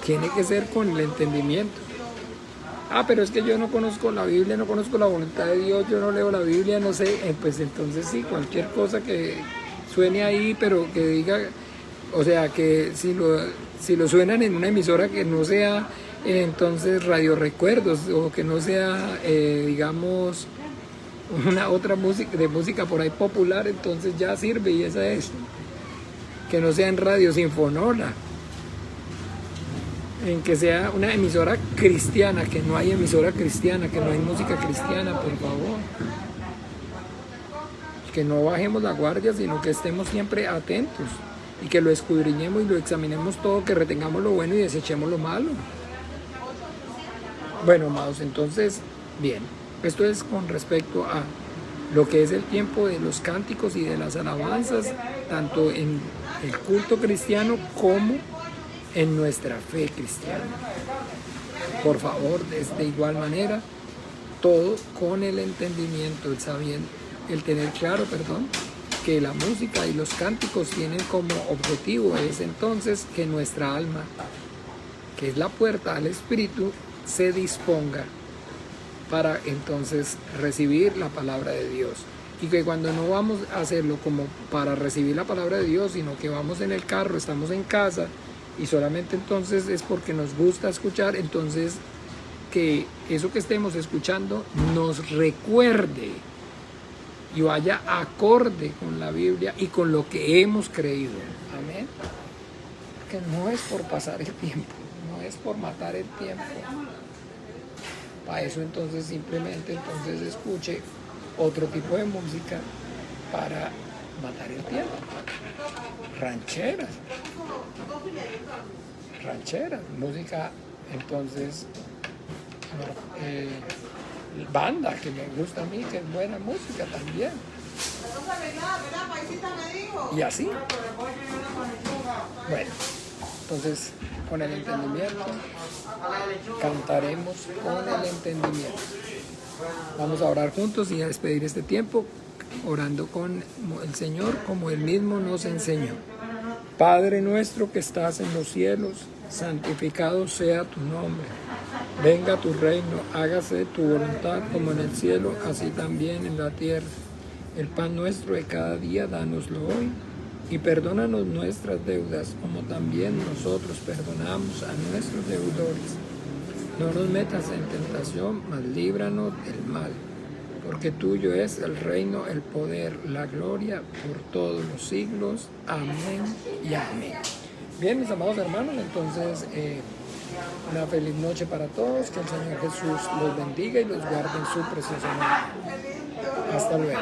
tiene que ser con el entendimiento. Pero es que yo no conozco la Biblia, no conozco la voluntad de Dios, yo no leo la Biblia, no sé. Pues entonces sí, cualquier cosa que suene ahí, pero que diga, o sea, que si lo suenan en una emisora que no sea entonces Radio Recuerdos, o que no sea, digamos, una otra música, de música por ahí popular, entonces ya sirve, y esa es. Que no sea en Radio Sinfonola, en que sea una emisora cristiana, que no hay emisora cristiana, que no hay música cristiana, por favor. Que no bajemos la guardia, sino que estemos siempre atentos y que lo escudriñemos y lo examinemos todo, que retengamos lo bueno y desechemos lo malo. Bueno, amados, entonces, bien, esto es con respecto a lo que es el tiempo de los cánticos y de las alabanzas, tanto en el culto cristiano como en nuestra fe cristiana. Por favor, de igual manera, todo con el entendimiento, el tener claro, que la música y los cánticos tienen como objetivo es entonces que nuestra alma, que es la puerta al Espíritu, se disponga para entonces recibir la palabra de Dios. Y que cuando no vamos a hacerlo como para recibir la palabra de Dios, sino que vamos en el carro, estamos en casa, y solamente entonces es porque nos gusta escuchar, entonces que eso que estemos escuchando nos recuerde y vaya acorde con la Biblia y con lo que hemos creído. Amén. Porque no es por pasar el tiempo, no es por matar el tiempo. Para eso entonces simplemente escuche otro tipo de música para matar el tiempo. Rancheras, música entonces, banda, que me gusta a mí, que es buena música también. Y así. Bueno, entonces con el entendimiento cantaremos con el entendimiento. Vamos a orar juntos y a despedir este tiempo orando con el Señor como Él mismo nos enseñó. Padre nuestro que estás en los cielos, santificado sea tu nombre. Venga tu reino, hágase tu voluntad como en el cielo, así también en la tierra. El pan nuestro de cada día, dánoslo hoy, y perdónanos nuestras deudas, como también nosotros perdonamos a nuestros deudores. No nos metas en tentación, mas líbranos del mal. Porque tuyo es el reino, el poder, la gloria por todos los siglos. Amén y amén. Bien, mis amados hermanos, entonces una feliz noche para todos. Que el Señor Jesús los bendiga y los guarde en su precioso nombre. Hasta luego.